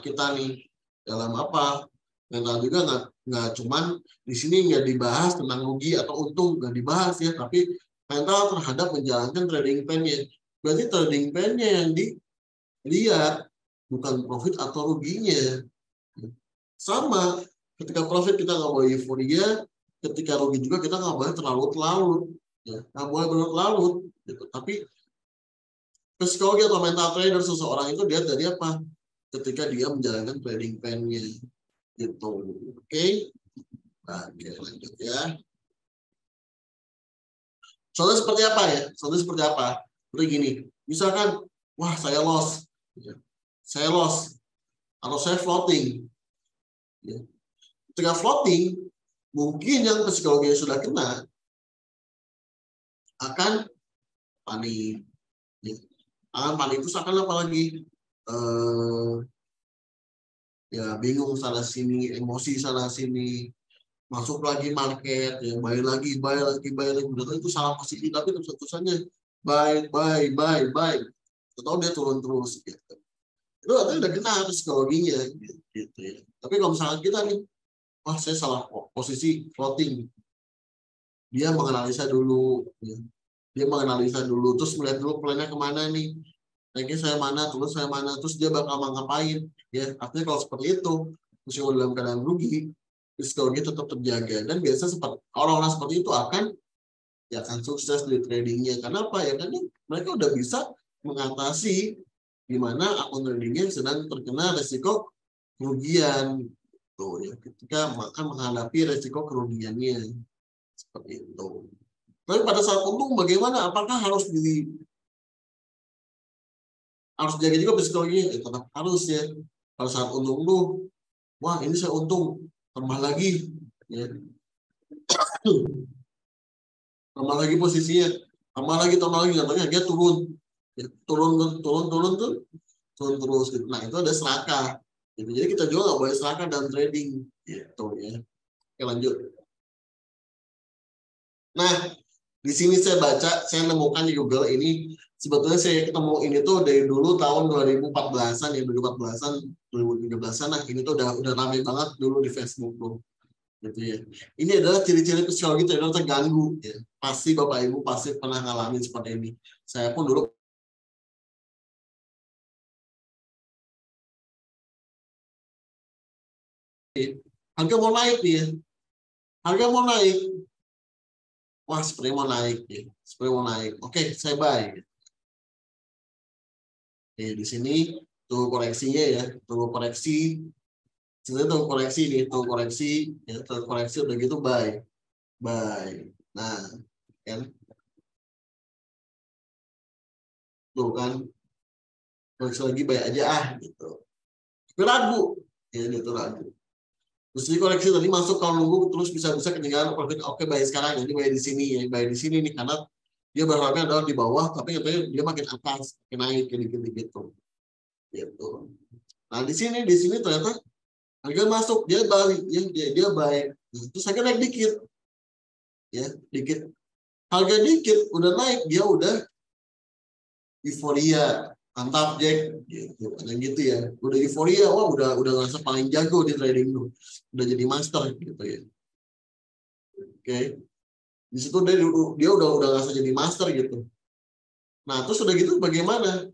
kita nih dalam apa? Mental juga nggak cuman di sini nggak dibahas tentang rugi atau untung, nggak dibahas ya, tapi mental terhadap menjalankan trading plan-nya. Berarti trading plan-nya yang dilihat, bukan profit atau ruginya. Sama, ketika profit kita nggak boleh euforia, ketika rugi juga kita nggak boleh terlalu ya, nggak boleh berlarut gitu. Tapi psikologi atau mental trader seseorang itu dia dari apa? Ketika dia menjalankan trading plan-nya gitu. Oke. Nah, lanjut ya. Contohnya seperti apa ya? Contohnya seperti apa? Seperti gini. Misalkan, wah saya loss. Saya loss. Atau saya floating. Ketika floating, mungkin yang psikologinya sudah kena akan panik. Akan panik itu akan apa lagi? Ya bingung sana sini, emosi sana sini, masuk lagi market, ya buy lagi, betul itu salah posisi, tapi terus-terusannya buy, atau dia turun terus gitu. Itu artinya udah kena psikologinya gitu ya. Tapi kalau misalnya kita nih, wah saya salah posisi floating, dia menganalisa dulu, ya. Dia menganalisa dulu, terus melihat dulu plannya kemana nih. Naiknya saya mana, terus dia bakal ngapain. Ya, artinya kalau seperti itu, meskipun dalam keadaan rugi, psikologi tetap terjaga. Dan biasa seperti orang-orang seperti itu akan sukses di tradingnya. Karena apa ya? Karena mereka udah bisa mengatasi di mana akun tradingnya sedang terkena resiko kerugian. Tuh ya, ketika akan menghadapi resiko kerugiannya seperti itu. Tapi pada saat untung bagaimana? Apakah harus jaga juga psikologinya? Ya, tetap harus ya. Pada saat untung tuh, wah ini saya untung, tambah lagi, ya. Tambah lagi posisinya, tambah lagi, katanya dia turun, ya, turun terus. Gitu. Nah itu ada serakah. Gitu. Jadi kita juga nggak boleh serakah dalam trading, gitu ya. Oke lanjut. Nah di sini saya nemukan di Google ini. Sebetulnya saya ketemu ini tuh dari dulu tahun 2014-an ya, 2013-an. Nah, ini tuh udah ramai banget dulu di Facebook tuh. Gitu ya. Ini adalah ciri-ciri psikologi trader terganggu ya. Pasti Bapak Ibu pasti pernah ngalamin seperti ini. Saya pun dulu harga mau naik nih ya, harga mau naik, wah seperti mau naik ya, seperti mau naik, oke saya buy. Oke, di sini tunggu koreksinya ya, tunggu koreksi, sebenarnya tunggu koreksi nih, tunggu koreksi ya, tunggu koreksi udah gitu buy, nah kan, tuh kan, koreksi lagi buy aja gitu, tapi ragu, ya gitu ragu. Terus di koreksi tadi masuk kalau nunggu terus bisa ketinggalan profit, oke buy sekarang, jadi buy di sini ya, buy di sini nih karena dia berharapnya adalah di bawah, tapi katanya dia makin atas, makin naik gitu. Nah di sini ternyata harga masuk, dia balik, dia buy, terus harga naik dikit, ya dikit, harga dikit udah naik, dia udah euforia, mantap Jack, gitu ya, udah euforia, wah udah ngerasa paling jago di trading tuh, udah jadi master gitu ya. Oke. Di situ dia udah ngerasa jadi master gitu. Nah, terus udah gitu bagaimana?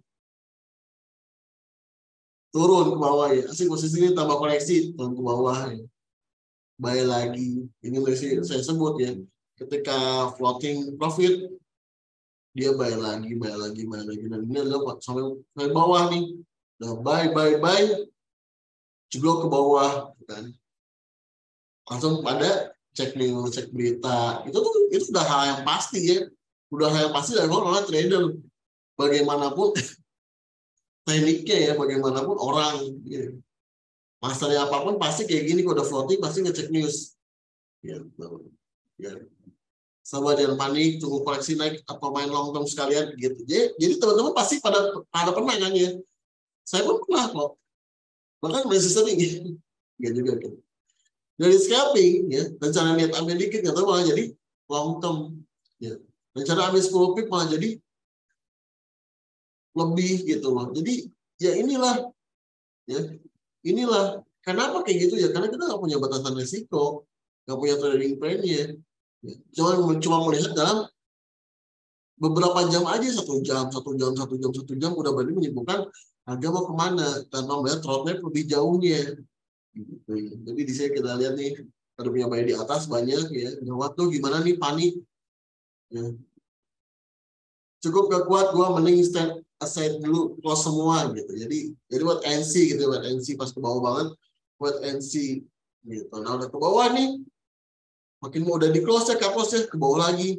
Turun ke bawah ya. Asik posisi ini tambah koreksi, turun ke bawah ya. Buy lagi. Ini masih saya sebut ya. Ketika floating profit, dia buy lagi. Dan ini adalah sampai bawah nih. Udah buy. Jeblok ke bawah kan. Langsung pada cek news, cek berita. Itu udah hal yang pasti ya. Udah hal yang pasti dari orang trader. Bagaimanapun tekniknya ya, bagaimanapun orang ya. Masalahnya apapun pasti kayak gini, kalau udah floating pasti ngecek news ya, sama jangan panik, tunggu koreksi naik atau main long term sekalian gitu. Jadi teman-teman pasti pada pernah kan ya, saya pun pernah kok, bahkan masih sering ya juga kan. Dari scalping ya, rencana niat ambil dikit nggak tahu malah jadi long term ya, rencana ambil 10 pip malah jadi lebih gitu loh. Jadi ya inilah kenapa kayak gitu ya, karena kita nggak punya batasan risiko, nggak punya trading plan-nya, cuma melihat dalam beberapa jam aja, satu jam udah berani menyimpulkan harga mau kemana tanpa melihat roadmap lebih jauhnya gitu. Jadi di sini kita lihat nih ada punya buy di atas banyak ya, gawat tuh gimana nih, panik ya. Cukup gak kuat, gua mending stand aside dulu, close semua gitu. Jadi buat NC gitu, buat NC pas ke bawah banget, buat NC gitu. Nah udah ke bawah nih, makin mau udah di close ya, ke bawah lagi,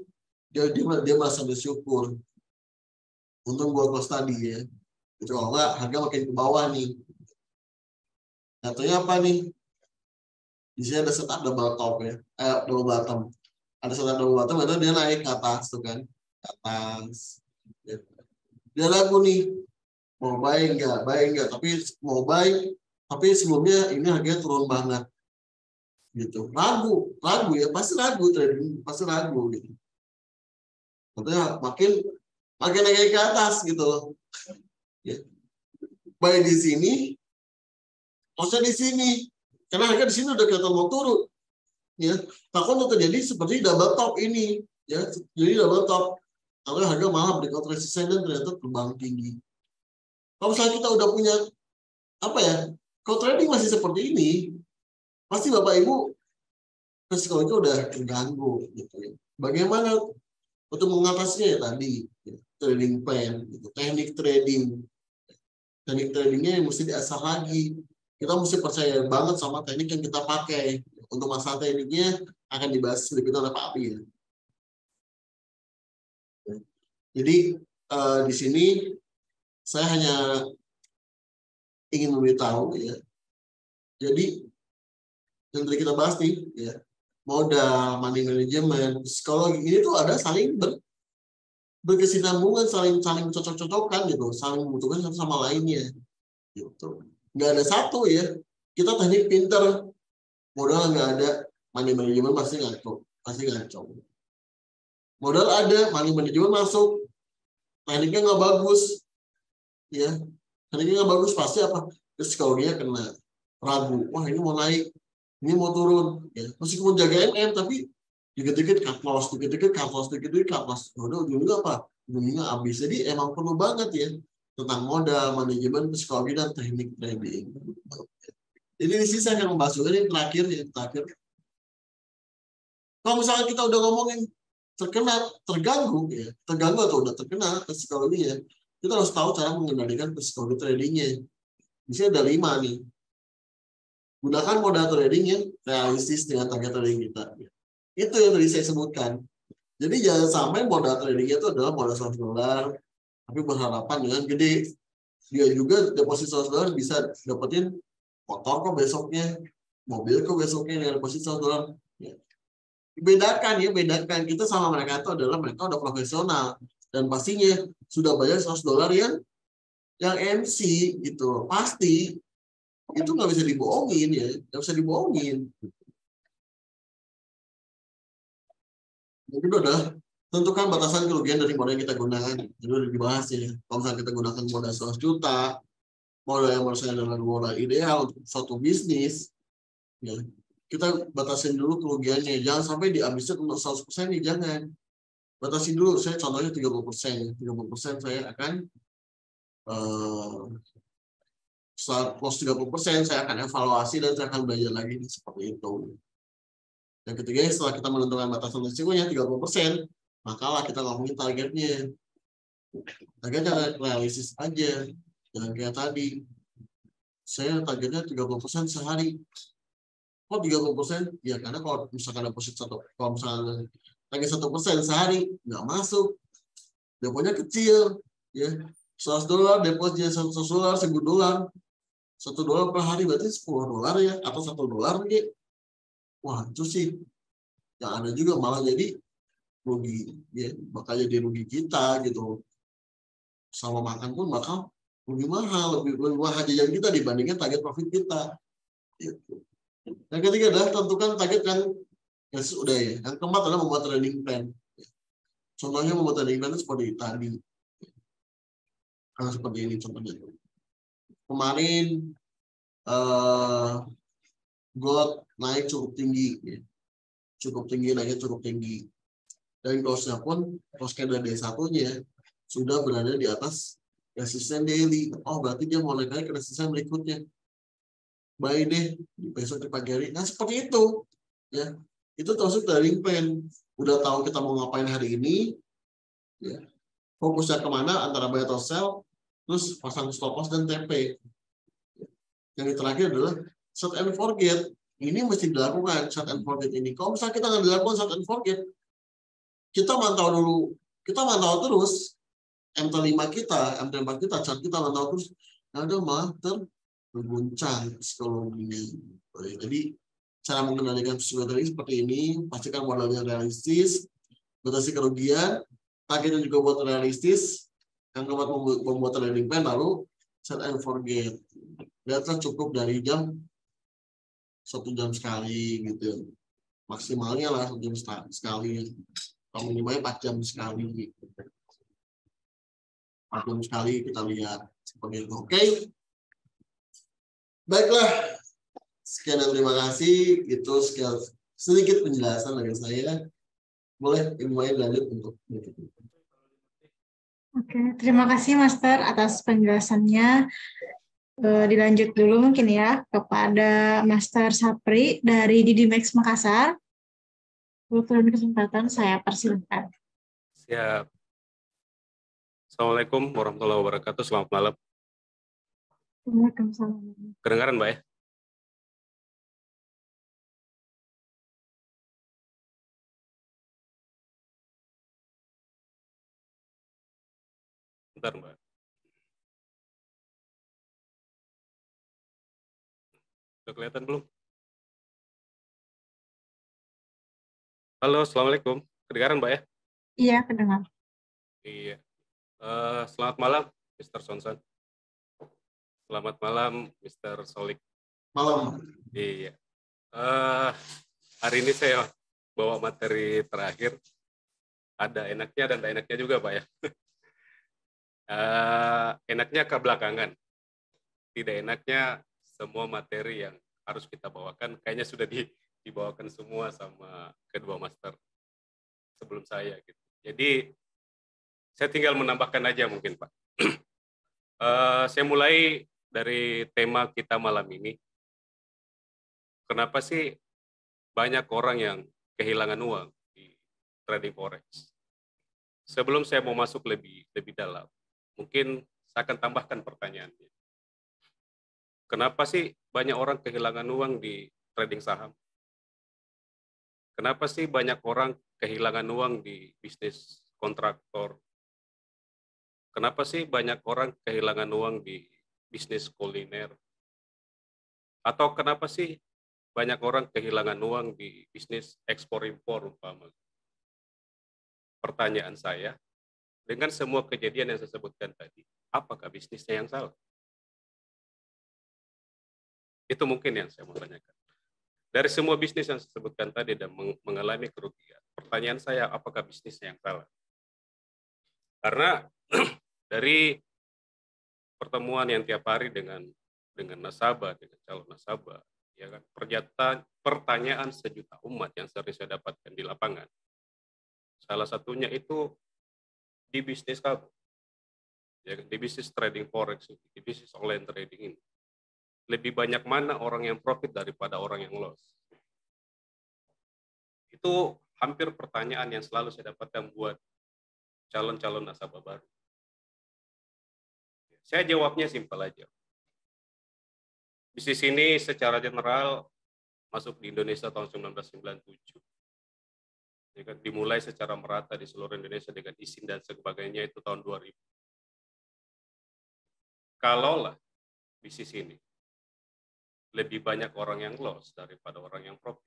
dia merasa bersyukur. Untung gua close tadi ya. Itu kalau enggak harga makin ke bawah nih. Contohnya apa nih? Di sini ada setup double top ya, double bottom. Ada setup double bottom, itu dia naik ke atas tuh kan, ke atas. Ya. Dia ragu nih, mau buy enggak, tapi mau buy, tapi sebelumnya ini harganya turun banget gitu, ragu ya, pasti ragu trading, pasti ragu gitu. Tentunya makin naik ke atas gitu loh ya. Buy di sini, maksudnya di sini, karena harga di sini udah kelihatan mau turun ya, takut untuk terjadi seperti double top ini ya, jadi double top kalau harga malah breakout resistance dan ternyata terbang tinggi. Kalau misalnya kita udah punya apa ya, kalau trading masih seperti ini, pasti Bapak Ibu psikologi udah terganggu gitu ya. Bagaimana untuk mengatasinya ya tadi ya, trading plan, gitu. Teknik tradingnya yang mesti diasah lagi. Kita mesti percaya banget sama teknik yang kita pakai. Untuk masalah tekniknya akan dibahas lebih oleh Pak Api ya. Jadi di sini saya hanya ingin memberitahu ya. Jadi yang tadi kita bahas nih ya, modal, money management, psikologi ini tuh ada saling berkesinambungan, saling cocok-cocokan gitu, saling membutuhkan satu sama lainnya gitu. Nggak ada satu ya, kita teknik pinter, modal nggak ada, money management pasti ngaco. Modal ada, money management masuk, tekniknya nggak bagus ya, tekniknya nggak bagus pasti apa, psikologinya kena, ragu, wah ini mau naik, ini mau turun ya, meskipun jaga MM tapi dikit-dikit cut loss, dikit-dikit cut loss. Udah ujungnya apa? Ujungnya habis. Jadi emang perlu banget ya tentang modal, manajemen, psikologi, dan teknik trading. Jadi di sini saya akan membahas juga ini terakhir. Kalau misalnya kita udah ngomongin terganggu atau udah terkena ke psikologinya, kita harus tahu cara mengendalikan psikologi tradingnya. Di sini ada 5 nih. Gunakan modal trading yang realistis dengan target trading kita. Itu yang tadi saya sebutkan. Jadi jangan sampai modal tradingnya itu adalah modal $100, tapi berharapan dengan gede. Dia juga deposit $100 bisa dapetin motor kok besoknya, mobil kok besoknya dengan deposit $100. Bedakan kita sama mereka itu adalah mereka udah profesional dan pastinya sudah bayar $100 yang MC gitu, pasti itu nggak bisa dibohongin ya, nggak bisa dibohongin. Yang kedua adalah tentukan batasan kerugian dari modal yang kita gunakan. Jadi udah dibahas ya. Kalau misalnya kita gunakan modal 100 juta, modal yang menurut saya adalah modal ideal untuk suatu bisnis, ya, kita batasin dulu kerugiannya. Jangan sampai dihabiskan untuk 100% nih, jangan. Batasi dulu, saya contohnya 30%. 30% saya akan setelah plus 30% saya akan evaluasi dan saya akan belajar lagi seperti itu. Yang ketiga, setelah kita menentukan batasan risikonya 30%, makalah kita ngomongin targetnya. Targetnya realistis aja. Jangan kayak tadi. Saya targetnya 30% sehari. Kok 30%? Ya karena kalau misalkan deposit kalau misalkan target 1% sehari, nggak masuk. Depositnya kecil. Ya. $100 depositnya $100, $1.000. $1 per hari berarti $10 ya, atau $1 nih. Wah, itu sih yang ada juga malah jadi rugi ya, bakal jadi rugi kita gitu. Sama makan pun bakal lebih mahal, lebih mahal jajan kita dibandingkan target profit kita. Gitu. Yang ketiga adalah tentukan target yang sudah ya. Yang keempat adalah membuat trading plan. Contohnya membuat trading plan seperti tadi. Karena seperti ini contohnya. Kemarin gold naik cukup tinggi, ya. Naiknya cukup tinggi. Dan close-nya pun, close candle D1-nya sudah berada di atas resisten daily. Oh, berarti dia mau naik ke resisten berikutnya. Buy deh, besok di pagi hari. Nah, seperti itu. Ya. Itu termasuk trading plan. Udah tahu kita mau ngapain hari ini, ya. Fokusnya kemana, antara buy atau sell, terus pasang stop loss dan TP. Yang terakhir adalah set and forget. Ini mesti dilakukan, set and forget ini. Kalau misalnya kita nggak dilakukan set and forget, kita mantau terus MT5 kita, MT4 kita, chart kita mantau terus, ada malah terguncang psikologinya. Jadi cara mengendalikan psikologi seperti ini, pastikan modalnya realistis, batasi kerugian, targetnya juga buat realistis, yang keempat membuat trading plan, lalu set and forget. Lihatlah cukup dari 1 jam sekali gitu, maksimalnya lah 1 jam sekali, kalau minimalnya 4 jam sekali, 4 jam sekali kita lihat seperti itu. Oke, baiklah, sekian dan terima kasih. Itu sekian sedikit penjelasan dari saya. Boleh Ibu Maya lanjut untuk berikutnya.
Oke, terima kasih Master atas penjelasannya. Dilanjut dulu mungkin ya kepada Master Sapri dari Didimex Makassar. Untuk kesempatan saya persilahkan.
Siap. Assalamualaikum warahmatullahi wabarakatuh. Selamat malam.
Waalaikumsalam.
Kedengaran Mbak ya? Bentar Mbak. Udah kelihatan belum? Halo, Assalamualaikum. Kedengaran Mbak ya?
Iya, kedengar.
Iya. Selamat malam, Mr. Sonsan. Selamat malam, Mr. Solik.
Malam.
Iya. Hari ini saya bawa materi terakhir. Ada enaknya dan tak enaknya juga, Pak ya. Enaknya kebelakangan. Tidak enaknya semua materi yang harus kita bawakan kayaknya sudah dibawakan semua sama kedua master sebelum saya gitu. Jadi saya tinggal menambahkan aja mungkin Pak. Saya mulai dari tema kita malam ini. kenapa sih banyak orang yang kehilangan uang di trading forex? Sebelum saya mau masuk lebih dalam, mungkin saya akan tambahkan pertanyaannya. Kenapa sih banyak orang kehilangan uang di trading saham? Kenapa sih banyak orang kehilangan uang di bisnis kontraktor? Kenapa sih banyak orang kehilangan uang di bisnis kuliner? Atau kenapa sih banyak orang kehilangan uang di bisnis ekspor-impor umpama? Pertanyaan saya, dengan semua kejadian yang saya sebutkan tadi, apakah bisnisnya yang salah? Itu mungkin yang saya mau tanyakan. Dari semua bisnis yang saya sebutkan tadi dan mengalami kerugian, pertanyaan saya, apakah bisnisnya yang salah? Karena dari pertemuan yang tiap hari dengan nasabah, dengan calon nasabah, ya kan, pertanyaan sejuta umat yang sering saya dapatkan di lapangan. Salah satunya itu di bisnis kamu, ya kan, di bisnis trading forex, di bisnis online trading ini. Lebih banyak mana orang yang profit daripada orang yang loss? Itu hampir pertanyaan yang selalu saya dapatkan buat calon-calon nasabah baru. Saya jawabnya simpel aja. Bisnis ini secara general masuk di Indonesia tahun 1997. Ya kan, dimulai secara merata di seluruh Indonesia dengan izin dan sebagainya itu tahun 2000. Kalaulah bisnis ini lebih banyak orang yang loss daripada orang yang profit.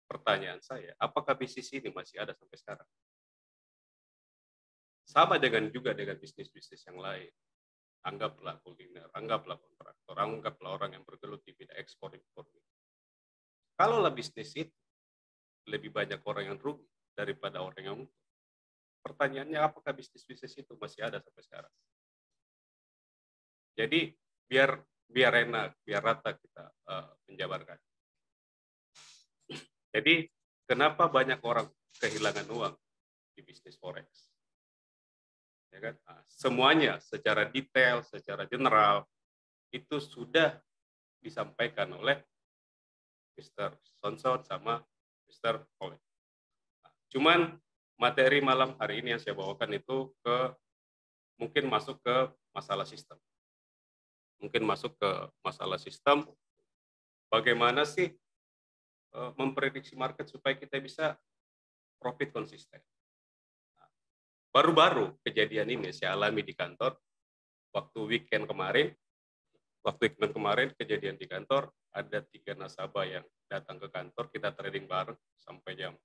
Pertanyaan saya, apakah bisnis ini masih ada sampai sekarang? Sama dengan bisnis-bisnis yang lain. Anggaplah kuliner, anggaplah kontraktor, anggaplah orang yang bergelut di bidang ekspor impor. Kalaulah bisnis itu lebih banyak orang yang rugi daripada orang yang untung, pertanyaannya apakah bisnis-bisnis itu masih ada sampai sekarang? Jadi biar enak, biar rata kita menjabarkan. Jadi kenapa banyak orang kehilangan uang di bisnis forex? Ya kan? Semuanya secara detail, secara general itu sudah disampaikan oleh Mr. Sonson sama Mr. Colin. Cuman materi malam hari ini yang saya bawakan itu mungkin masuk ke masalah sistem. Mungkin masuk ke masalah sistem. Bagaimana sih memprediksi market supaya kita bisa profit konsisten. Baru-baru kejadian ini saya alami di kantor waktu weekend kemarin. Waktu weekend kemarin kejadian di kantor, ada 3 nasabah yang datang ke kantor, kita trading bareng sampai jam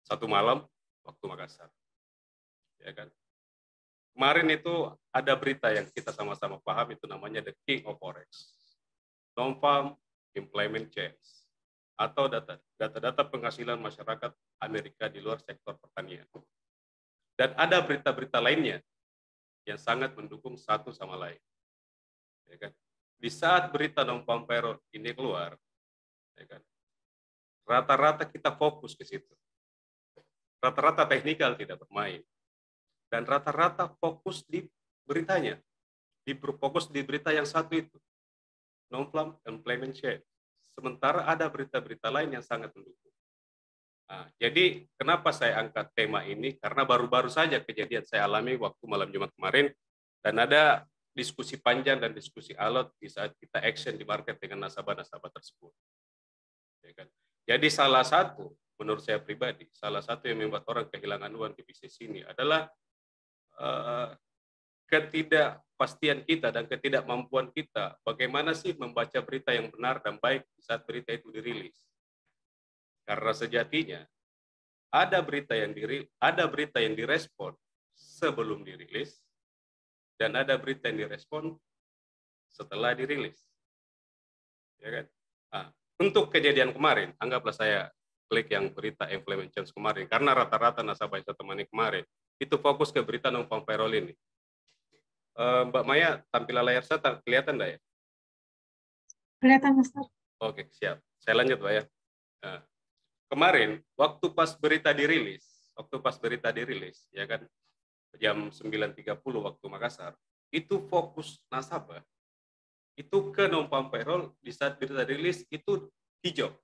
1 malam waktu Makassar. Ya kan? Kemarin itu ada berita yang kita sama-sama paham, itu namanya the king of forex, non-farm employment change, atau data-data penghasilan masyarakat Amerika di luar sektor pertanian. Dan ada berita-berita lainnya yang sangat mendukung satu sama lain. Ya kan? Di saat berita non-farm payroll ini keluar, ya kan, rata-rata kita fokus ke situ. Rata-rata teknikal tidak bermain. Dan rata-rata fokus di beritanya. Fokus di berita yang satu itu. Non-farm employment change. Sementara ada berita-berita lain yang sangat mendukung. Nah, jadi kenapa saya angkat tema ini? Karena baru-baru saja kejadian saya alami waktu malam Jumat kemarin, dan ada diskusi panjang dan diskusi alot di saat kita action di market dengan nasabah-nasabah tersebut. Ya kan? Jadi salah satu, menurut saya pribadi, salah satu yang membuat orang kehilangan uang di bisnis ini adalah ketidakpastian kita dan ketidakmampuan kita bagaimana sih membaca berita yang benar dan baik di saat berita itu dirilis. Karena sejatinya ada berita yang direspon sebelum dirilis dan ada berita yang direspon setelah dirilis. Ya kan? Nah, untuk kejadian kemarin, anggaplah saya klik yang berita employment change kemarin, karena rata-rata nasabah yang saya temani kemarin itu fokus ke berita non-farm payroll ini. Mbak Maya, tampilan layar saya kelihatan enggak ya?
Kelihatan, Master.
Oke, siap. Saya lanjut, Mbak ya. Nah, kemarin, waktu pas berita dirilis, ya kan, jam 9.30 waktu Makassar, itu fokus nasabah itu ke non-farm payroll di saat berita rilis itu hijau.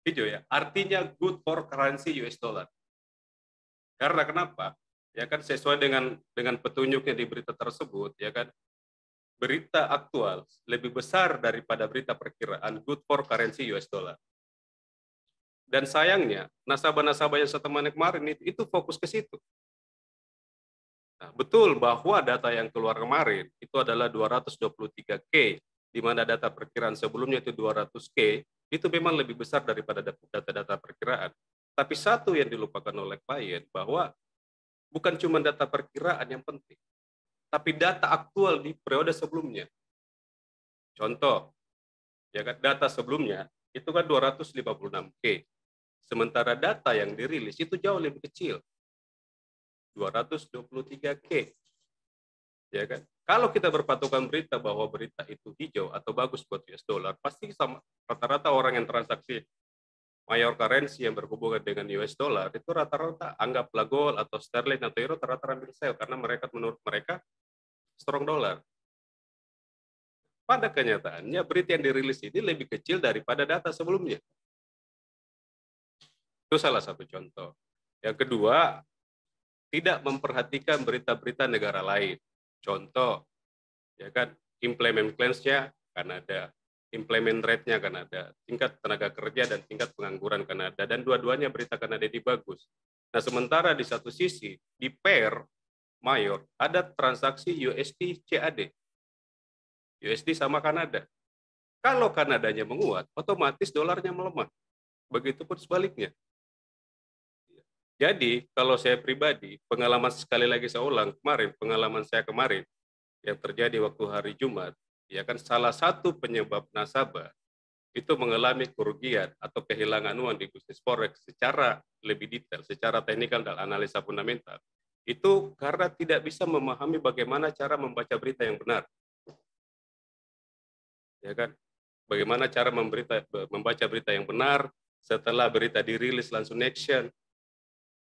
Hijau ya, artinya good for currency US dollar. Karena kenapa? Ya kan sesuai dengan petunjuknya di berita tersebut, ya kan berita aktual lebih besar daripada berita perkiraan good for currency US dollar. Dan sayangnya nasabah-nasabah yang setelah kemarin itu fokus ke situ. Nah, betul bahwa data yang keluar kemarin itu adalah 223K, di mana data perkiraan sebelumnya itu 200K, itu memang lebih besar daripada data-data perkiraan. Tapi satu yang dilupakan oleh klien bahwa bukan cuma data perkiraan yang penting, tapi data aktual di periode sebelumnya. Contoh, ya kan data sebelumnya itu kan 256K. Sementara data yang dirilis itu jauh lebih kecil. 223K. Ya kan? Kalau kita berpatokan berita bahwa berita itu hijau atau bagus buat US dollar, pasti sama rata-rata orang yang transaksi mayor currency yang berhubungan dengan US dollar itu rata-rata anggaplah gold atau sterling atau euro rata-rata ambil sell karena mereka menurut mereka strong dollar. Pada kenyataannya berita yang dirilis ini lebih kecil daripada data sebelumnya. Itu salah satu contoh. Yang kedua, tidak memperhatikan berita-berita negara lain. Contoh, ya kan, employment claims-nya Kanada, employment rate-nya Kanada, tingkat tenaga kerja dan tingkat pengangguran Kanada, dan dua-duanya berita Kanada ini bagus. Nah, sementara di satu sisi, di pair mayor, ada transaksi USD CAD. USD sama Kanada. Kalau Kanadanya menguat, otomatis dolarnya melemah. Begitupun sebaliknya. Jadi, kalau saya pribadi, pengalaman sekali lagi saya ulang, pengalaman saya kemarin, yang terjadi waktu hari Jumat, ya kan salah satu penyebab nasabah itu mengalami kerugian atau kehilangan uang di bisnis forex secara lebih detail, secara teknikal dan analisa fundamental. Itu karena tidak bisa memahami bagaimana cara membaca berita yang benar. Ya kan? Bagaimana cara membaca berita yang benar, setelah berita dirilis langsung action.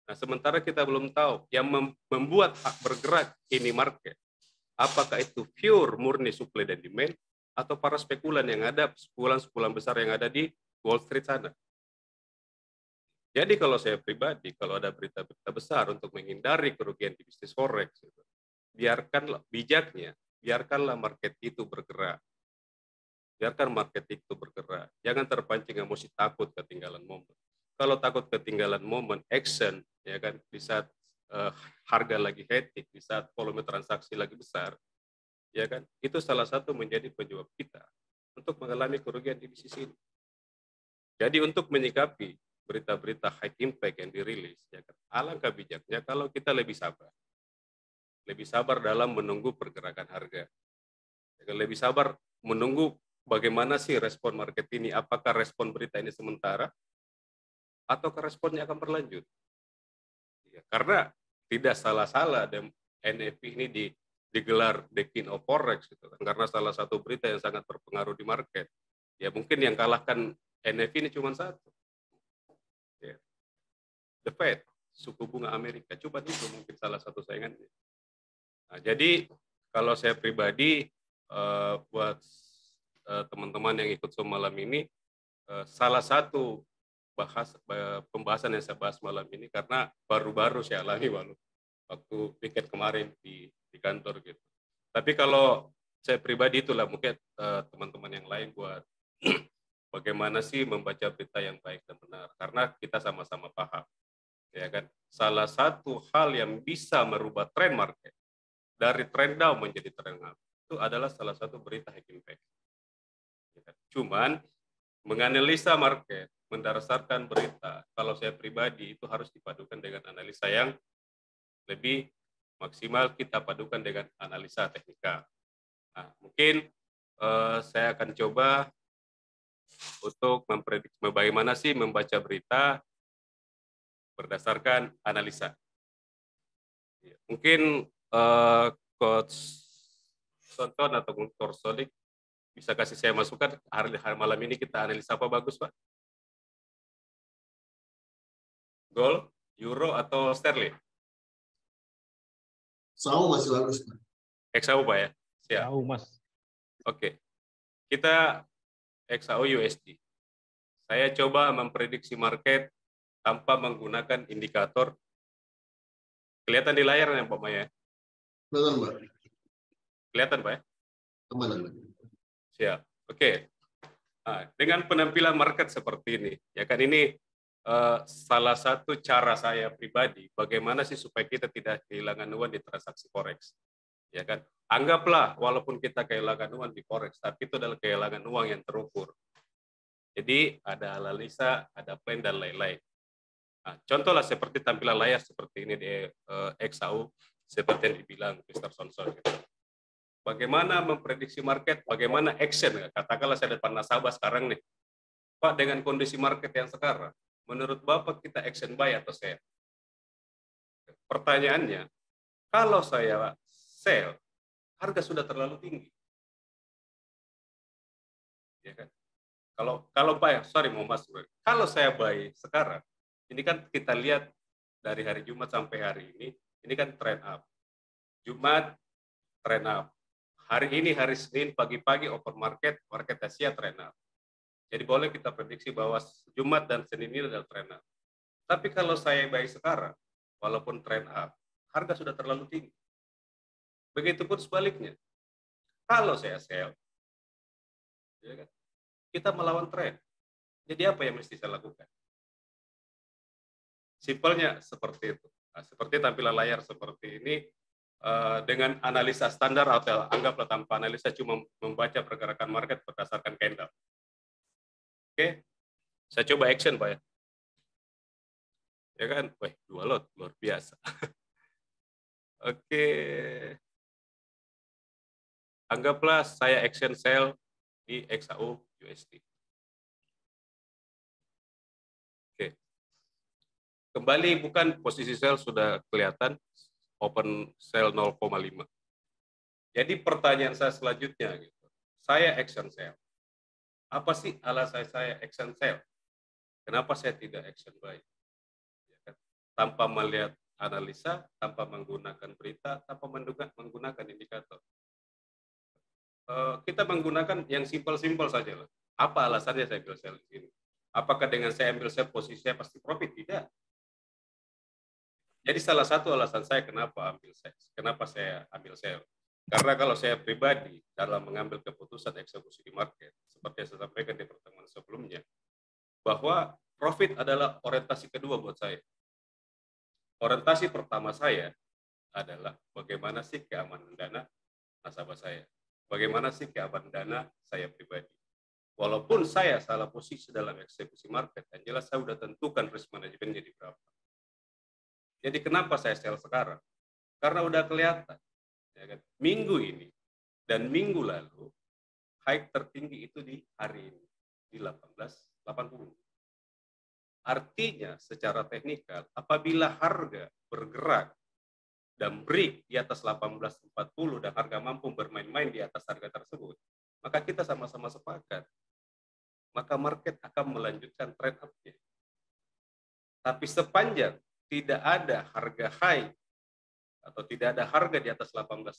Nah, sementara kita belum tahu yang membuat bergerak ini market. Apakah itu pure murni supply dan demand atau para spekulan yang ada, spekulan besar yang ada di Wall Street sana. Jadi kalau saya pribadi, kalau ada berita-berita besar untuk menghindari kerugian di bisnis forex, biarkanlah bijaknya, biarkanlah market itu bergerak. Biarkan market itu bergerak. Jangan terpancing emosi takut ketinggalan momen. Kalau takut ketinggalan momen, action, ya kan, di saat harga lagi hectic, di saat volume transaksi lagi besar, ya kan, itu salah satu menjadi penyebab kita untuk mengalami kerugian di bisnis ini. Jadi untuk menyikapi berita-berita high impact yang dirilis, ya kan, alangkah bijaknya kalau kita lebih sabar dalam menunggu pergerakan harga, ya kan, lebih sabar menunggu bagaimana sih respon market ini, apakah respon berita ini sementara, atau responnya akan berlanjut. Ya, karena tidak salah-salah NFP ini digelar the king of forex, gitu kan, karena salah satu berita yang sangat berpengaruh di market. Ya mungkin yang kalahkan NFP ini cuma satu. Ya. The Fed, suku bunga Amerika. Coba itu mungkin salah satu saingannya. Nah, jadi kalau saya pribadi, buat teman-teman yang ikut malam ini, salah satu pembahasan yang saya bahas malam ini karena baru-baru saya alami waktu weekend kemarin di kantor gitu. Tapi kalau saya pribadi itulah mungkin teman-teman yang lain buat bagaimana sih membaca berita yang baik dan benar, karena kita sama-sama paham, ya kan, salah satu hal yang bisa merubah tren market dari tren down menjadi tren up itu adalah salah satu berita high impact. Cuman menganalisa market berdasarkan berita, kalau saya pribadi itu harus dipadukan dengan analisa yang lebih maksimal, kita padukan dengan analisa teknikal. Nah, mungkin saya akan coba untuk memprediksi bagaimana sih membaca berita berdasarkan analisa. Mungkin Coach Sonton atau Coach Sodik bisa kasih saya masukan hari malam ini kita analisa apa bagus, Pak? Gold, euro atau sterling?
Sama masih bagus, Pak.
XAU Pak ya? Siap.
Tahu Mas.
Oke. Kita XAU USD. Saya coba memprediksi market tanpa menggunakan indikator. Kelihatan di layar ya Pak Maya?
Benar, Mbak.
Kelihatan Pak ya?
Kemana, Mbak?
Siap. Oke. Nah, dengan penampilan market seperti ini, ya kan ini salah satu cara saya pribadi bagaimana sih supaya kita tidak kehilangan uang di transaksi forex, ya kan? Anggaplah walaupun kita kehilangan uang di forex, tapi itu adalah kehilangan uang yang terukur. Jadi ada analisa, ada plan dan lain-lain. Nah, contohlah seperti tampilan layar seperti ini di XAU, seperti yang dibilang Mr. Sonson. Gitu. Bagaimana memprediksi market, bagaimana action. Katakanlah saya depan nasabah sekarang nih, Pak, dengan kondisi market yang sekarang, menurut Bapak kita action buy atau sell? Pertanyaannya, kalau saya sell, harga sudah terlalu tinggi. Ya kan? Kalau buy, sorry mau masuk. Kalau saya buy sekarang, ini kan kita lihat dari hari Jumat sampai hari ini kan trend up. Jumat trend up. Hari ini hari Senin pagi-pagi open market Asia trend up. Jadi boleh kita prediksi bahwa Jumat dan Senin ini adalah trend up. Tapi kalau saya buy sekarang, walaupun trend up, harga sudah terlalu tinggi. Begitupun sebaliknya. Kalau saya sell, ya kan, kita melawan tren. Jadi apa yang mesti saya lakukan? Simpelnya seperti itu. Nah, seperti tampilan layar seperti ini, dengan analisa standar atau anggaplah tanpa analisa, cuma membaca pergerakan market berdasarkan candle. Oke, saya coba action Pak ya. Ya kan, wah 2 lot, luar biasa. Oke, anggaplah saya action sell di XAU USD. Oke, kembali bukan posisi sell sudah kelihatan, open sell 0,5. Jadi pertanyaan saya selanjutnya, gitu. Saya action sell. Apa sih alasan saya action sell? Kenapa saya tidak action buy? Ya kan? Tanpa melihat analisa, tanpa menggunakan berita, tanpa menggunakan indikator. Kita menggunakan yang simpel-simpel saja. Apa alasannya saya ambil sell di sini? Apakah dengan saya ambil sell posisi saya pasti profit? Tidak. Jadi salah satu alasan saya kenapa saya ambil sell. Karena kalau saya pribadi dalam mengambil keputusan eksekusi di market, seperti yang saya sampaikan di pertemuan sebelumnya, bahwa profit adalah orientasi kedua buat saya. Orientasi pertama saya adalah bagaimana sih keamanan dana nasabah saya. Bagaimana sih keamanan dana saya pribadi. Walaupun saya salah posisi dalam eksekusi market, yang jelas saya sudah tentukan risk manajemennya di berapa. Jadi kenapa saya sell sekarang? Karena udah kelihatan. Ya kan? Minggu ini dan minggu lalu, high tertinggi itu di hari ini, di 1880. Artinya secara teknikal, apabila harga bergerak dan break di atas 1840 dan harga mampu bermain-main di atas harga tersebut, maka kita sama-sama sepakat. Maka market akan melanjutkan trend up-nya. Tapi sepanjang tidak ada harga high atau tidak ada harga di atas 1880,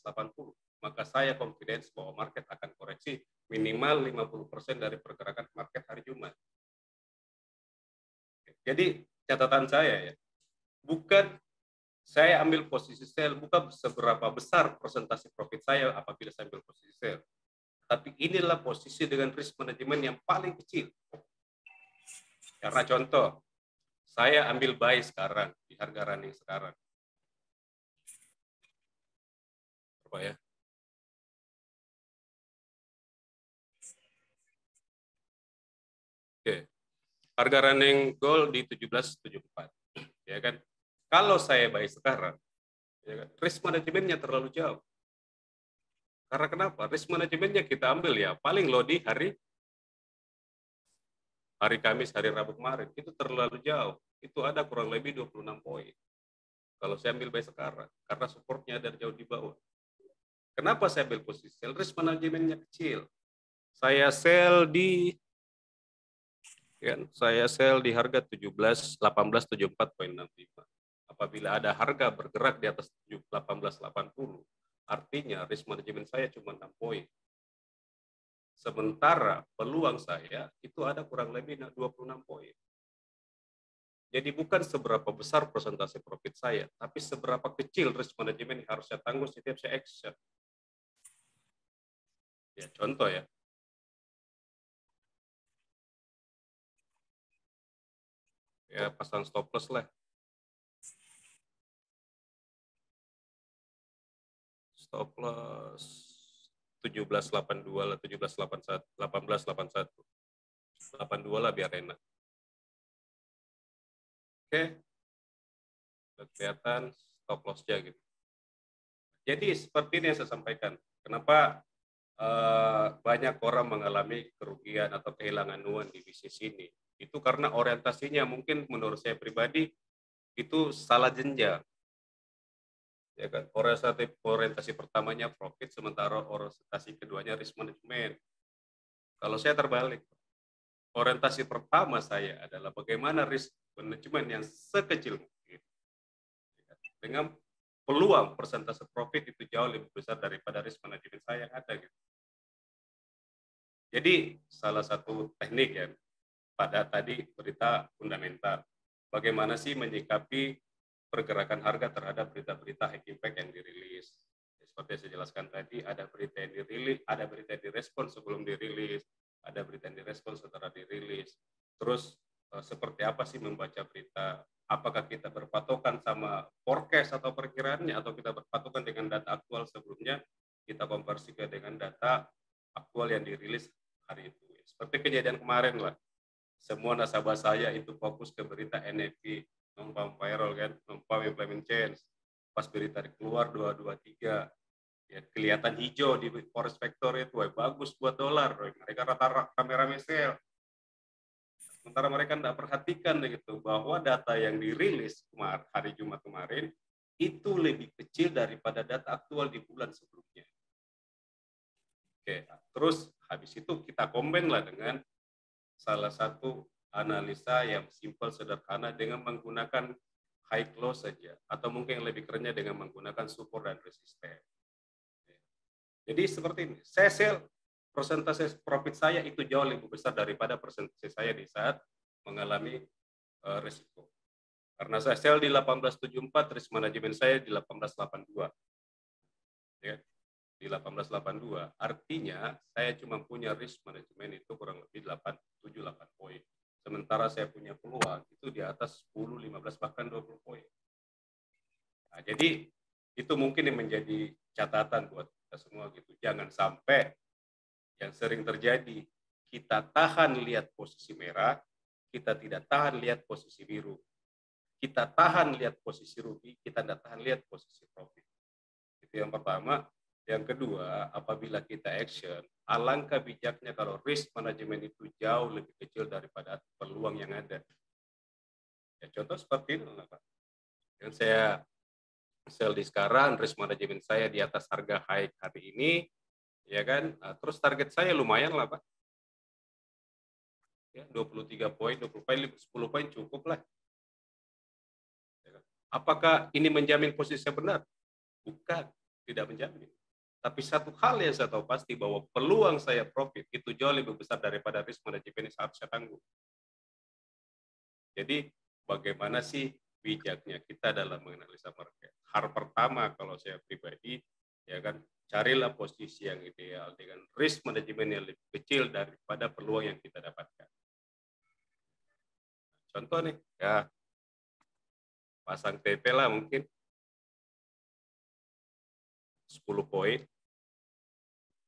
maka saya confidence bahwa market akan koreksi minimal 50% dari pergerakan market hari Jumat. Jadi catatan saya ya, bukan saya ambil posisi sell, bukan seberapa besar persentase profit saya apabila saya ambil posisi sell. Tapi inilah posisi dengan risk management yang paling kecil. Karena contoh, saya ambil buy sekarang, di harga running sekarang. Apa ya? Oke. Harga running gold di 1774. Ya kan? Kalau saya buy sekarang, ya kan, risk manajemennya terlalu jauh. Karena kenapa? Risk manajemennya kita ambil ya paling low di hari Kamis, hari Rabu kemarin. Itu terlalu jauh. Itu ada kurang lebih 26 poin. Kalau saya ambil buy sekarang, karena supportnya ada jauh di bawah. Kenapa saya ambil posisi sell? Risk manajemennya kecil. Saya sell di harga 1874.65. Apabila ada harga bergerak di atas 1880, Artinya risk management saya cuma 6 poin. Sementara peluang saya itu ada kurang lebih 26 poin. Jadi bukan seberapa besar persentase profit saya, tapi seberapa kecil risk management yang harus saya tanggung setiap saya action. Ya, contoh ya. Ya, pasang stop loss lah. Stop loss 1782 lah, 1781, 1881. 82 lah biar enak. Oke. Kelihatan stop loss-nya gitu. Jadi seperti ini yang saya sampaikan. Kenapa banyak orang mengalami kerugian atau kehilangan uang di bisnis ini? Itu karena orientasinya mungkin menurut saya pribadi itu salah jenjang. Ya kan, orientasi pertamanya profit, sementara orientasi keduanya risk management. Kalau saya terbalik, orientasi pertama saya adalah bagaimana risk management yang sekecil mungkin, dengan peluang persentase profit itu jauh lebih besar daripada risk management saya yang ada. Gitu. Jadi salah satu teknik ya pada tadi berita fundamental, bagaimana sih menyikapi pergerakan harga terhadap berita-berita high impact yang dirilis. Seperti yang saya jelaskan tadi, ada berita yang dirilis, ada berita yang direspon sebelum dirilis, ada berita yang direspon setelah dirilis. Terus seperti apa sih membaca berita? Apakah kita berpatokan sama forecast atau perkiraannya, atau kita berpatokan dengan data aktual sebelumnya, kita konversikan dengan data aktual yang dirilis hari itu. Seperti kejadian kemarin lah, semua nasabah saya itu fokus ke berita NFP, non-farm viral kan, non-farm employment change. Pas berita keluar 223, ya kelihatan hijau di forex vector itu, bagus buat dolar, mereka rata-rata rame-rame sell. Sementara mereka tidak perhatikan gitu bahwa data yang dirilis hari Jumat kemarin itu lebih kecil daripada data aktual di bulan sebelumnya. Oke, terus habis itu kita combine lah dengan salah satu analisa yang simpel sederhana dengan menggunakan high close saja, atau mungkin yang lebih kerennya dengan menggunakan support dan resisten. Jadi seperti ini, saya sell, persentase profit saya itu jauh lebih besar daripada persentase saya di saat mengalami risiko. Karena saya sell di 1874, risk management saya di 1882. Ya, di 1882, artinya saya cuma punya risk management itu kurang lebih 7-8 poin. Sementara saya punya peluang itu di atas 10, 15, bahkan 20 poin. Nah, jadi itu mungkin yang menjadi catatan buat kita semua gitu. Jangan sampai yang sering terjadi, kita tahan lihat posisi merah, kita tidak tahan lihat posisi biru. Kita tahan lihat posisi rugi, kita tidak tahan lihat posisi profit. Itu yang pertama. Yang kedua, apabila kita action, alangkah bijaknya kalau risk management itu jauh lebih kecil daripada peluang yang ada. Ya, contoh seperti itu, Pak. Yang saya sell di sekarang, risk management saya di atas harga high hari ini, ya kan? Nah, terus target saya lumayan lah, Pak. Ya, 23 poin, 20 poin, 10 poin cukup lah. Ya kan? Apakah ini menjamin posisi saya benar? Bukan, tidak menjamin. Tapi satu hal yang saya tahu pasti bahwa peluang saya profit itu jauh lebih besar daripada risk management yang harus saya tanggung. Jadi bagaimana sih bijaknya kita dalam menganalisa market? Hal pertama kalau saya pribadi, ya kan, carilah posisi yang ideal dengan risk management yang lebih kecil daripada peluang yang kita dapatkan. Contoh nih, ya pasang TP lah mungkin 10 poin.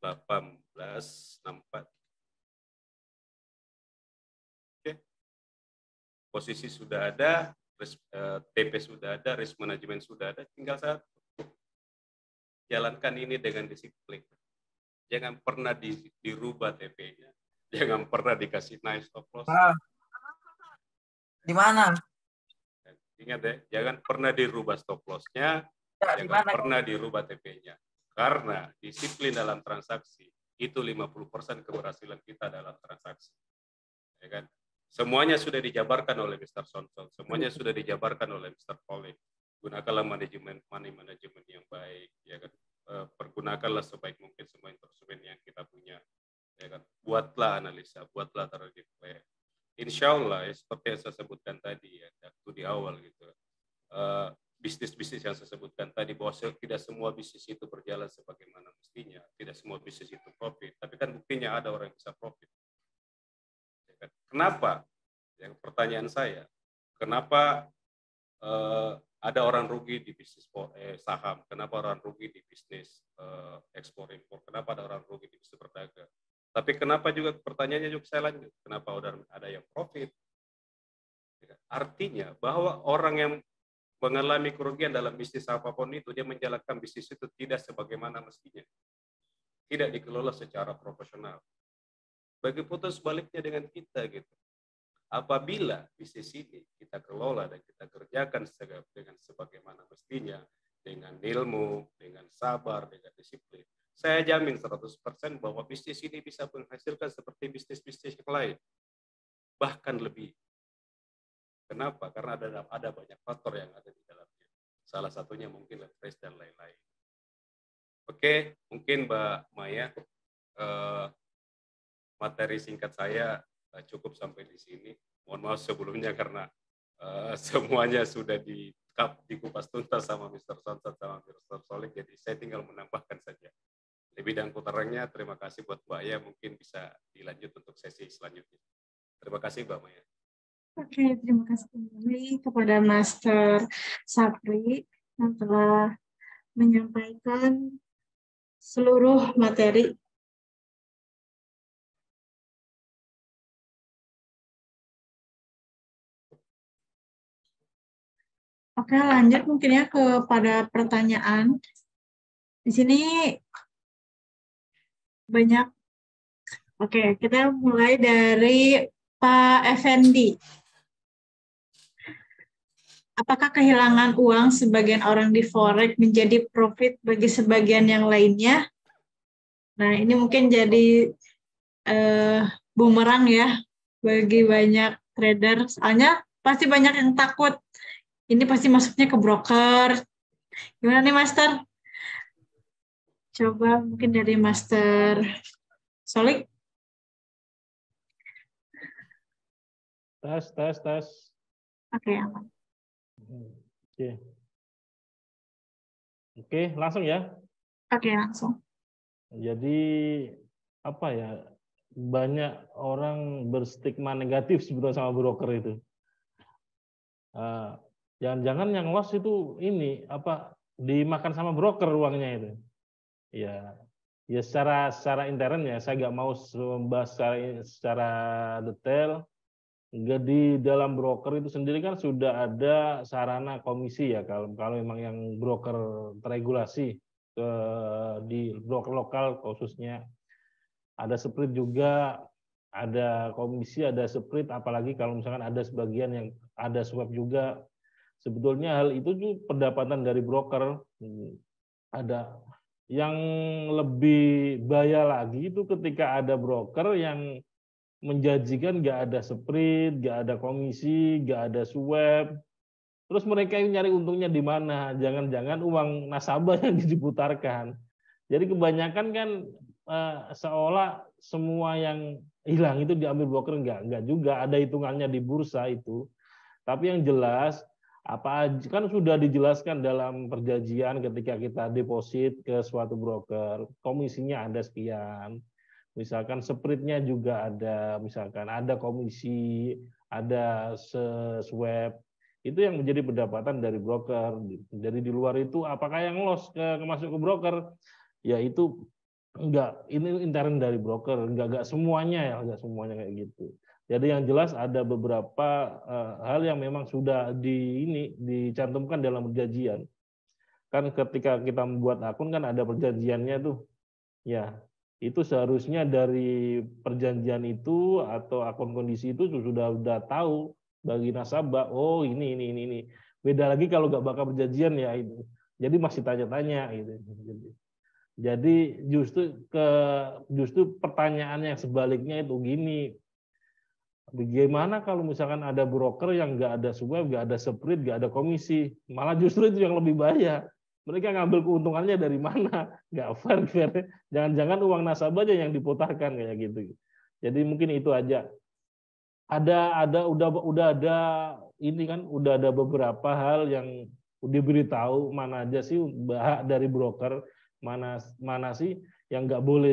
1864. Oke. Posisi sudah ada, TP sudah ada, risk management sudah ada, tinggal satu. Jalankan ini dengan disiplin. Jangan pernah dirubah TP-nya. Jangan pernah dikasih naik stop loss.
Di mana?
Ingat ya, jangan pernah dirubah stop loss-nya, jangan pernah dirubah TP-nya. Karena disiplin dalam transaksi itu 50% keberhasilan kita dalam transaksi. Ya kan? Semuanya sudah dijabarkan oleh Mr. Sonsol, semuanya sudah dijabarkan oleh Mr. Pauling. Gunakanlah manajemen money management yang baik, ya kan? pergunakanlah sebaik mungkin semua instrumen yang kita punya, ya kan? Buatlah analisa, buatlah target plan. Insya Allah, ya, seperti yang saya sebutkan tadi ya, waktu di awal gitu, bisnis-bisnis yang saya sebutkan tadi, bahwa tidak semua bisnis itu berjalan sebagaimana mestinya, tidak semua bisnis itu profit, tapi kan buktinya ada orang yang bisa profit. Ya kan? Kenapa? Yang pertanyaan saya, kenapa ada orang rugi di bisnis saham, kenapa orang rugi di bisnis ekspor impor, kenapa ada orang rugi di bisnis berdagang? Tapi kenapa juga pertanyaannya juga saya lanjut, kenapa ada yang profit? Artinya bahwa orang yang mengalami kerugian dalam bisnis apapun itu, dia menjalankan bisnis itu tidak sebagaimana mestinya, tidak dikelola secara profesional. Begitu sebaliknya dengan kita gitu. Apabila bisnis ini kita kelola dan kita kerjakan dengan sebagaimana mestinya, dengan ilmu, dengan sabar, dengan disiplin, saya jamin 100% bahwa bisnis ini bisa menghasilkan seperti bisnis-bisnis yang lain, bahkan lebih. Kenapa? Karena ada banyak faktor yang ada di dalamnya. Salah satunya mungkin leverage dan lain-lain. Oke, mungkin Mbak Maya, materi singkat saya cukup sampai di sini. Mohon maaf sebelumnya karena semuanya sudah dikupas tuntas sama Mr. Sonsat sama Mr. Solik, jadi saya tinggal menambahkan saja. Lebih dan kurangnya terima kasih buat Mbak Maya, mungkin bisa dilanjut untuk sesi selanjutnya. Terima kasih Mbak Maya.
Oke, terima kasih kembali kepada Master Sapri yang telah menyampaikan seluruh materi. Oke, lanjut mungkin ya kepada pertanyaan. Di sini banyak. Oke, kita mulai dari Pak Effendi. Apakah kehilangan uang sebagian orang di forex menjadi profit bagi sebagian yang lainnya? Nah, ini mungkin jadi bumerang ya bagi banyak trader. Soalnya pasti banyak yang takut. Ini pasti masuknya ke broker. Gimana nih, Master? Coba mungkin dari Master Solik.
Tes.
Oke, aman.
Oke, langsung ya.
Oke, langsung.
Jadi apa ya? Banyak orang berstigma negatif sebetulnya sama broker itu. Jangan-jangan yang loss itu ini apa dimakan sama broker uangnya itu. Ya secara intern ya saya nggak mau membahas secara detail. Jadi dalam broker itu sendiri kan sudah ada sarana komisi ya kalau memang yang broker teregulasi di broker lokal khususnya ada split juga, ada komisi, ada split, apalagi kalau misalkan ada sebagian yang ada swap juga. Sebetulnya hal itu juga pendapatan dari broker. Ada yang lebih bahaya lagi itu ketika ada broker yang menjanjikan nggak ada split, nggak ada komisi, nggak ada swap. Terus mereka yang nyari untungnya di mana? Jangan-jangan uang nasabah yang diputarkan. Jadi kebanyakan kan seolah semua yang hilang itu diambil broker, enggak juga, ada hitungannya di bursa itu. Tapi yang jelas apa kan sudah dijelaskan dalam perjanjian ketika kita deposit ke suatu broker, komisinya ada sekian. Misalkan spreadnya juga ada, misalkan ada komisi, ada swap. Itu yang menjadi pendapatan dari broker. Jadi di luar itu apakah yang loss masuk ke broker? Ya itu enggak, ini intern dari broker, enggak semuanya ya, enggak semuanya kayak gitu. Jadi yang jelas ada beberapa hal yang memang sudah dicantumkan dalam perjanjian. Kan ketika kita membuat akun kan ada perjanjiannya tuh. Ya, itu seharusnya dari perjanjian itu atau akun kondisi itu sudah tahu bagi nasabah, oh ini. Beda lagi kalau nggak bakal perjanjian ya itu. Jadi masih tanya-tanya gitu. Jadi justru pertanyaan yang sebaliknya itu gini. Bagaimana kalau misalkan ada broker yang nggak ada swap, nggak ada split, nggak ada komisi, malah justru itu yang lebih bahaya. mereka ngambil keuntungannya dari mana? Nggak fair. Jangan-jangan uang nasabah aja yang diputarkan kayak gitu. Jadi mungkin itu aja. Udah ada ini kan, udah ada beberapa hal yang diberitahu mana aja sih hak dari broker, mana sih yang nggak boleh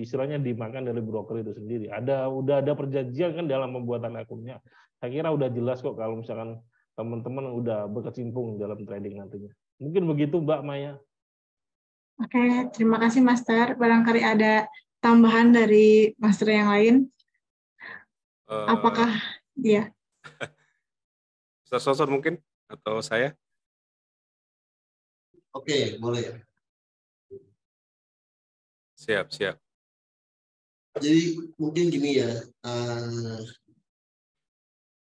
istilahnya dimakan dari broker itu sendiri. Udah ada perjanjian kan dalam pembuatan akunnya. Saya kira udah jelas kok kalau misalkan teman-teman udah berkecimpung dalam trading nantinya. Mungkin begitu Mbak Maya.
Oke, terima kasih Master. Barangkali ada tambahan dari Master yang lain. Apakah dia?
Ustaz Sosor mungkin atau saya?
Oke, boleh.
Siap.
Jadi mungkin gini ya,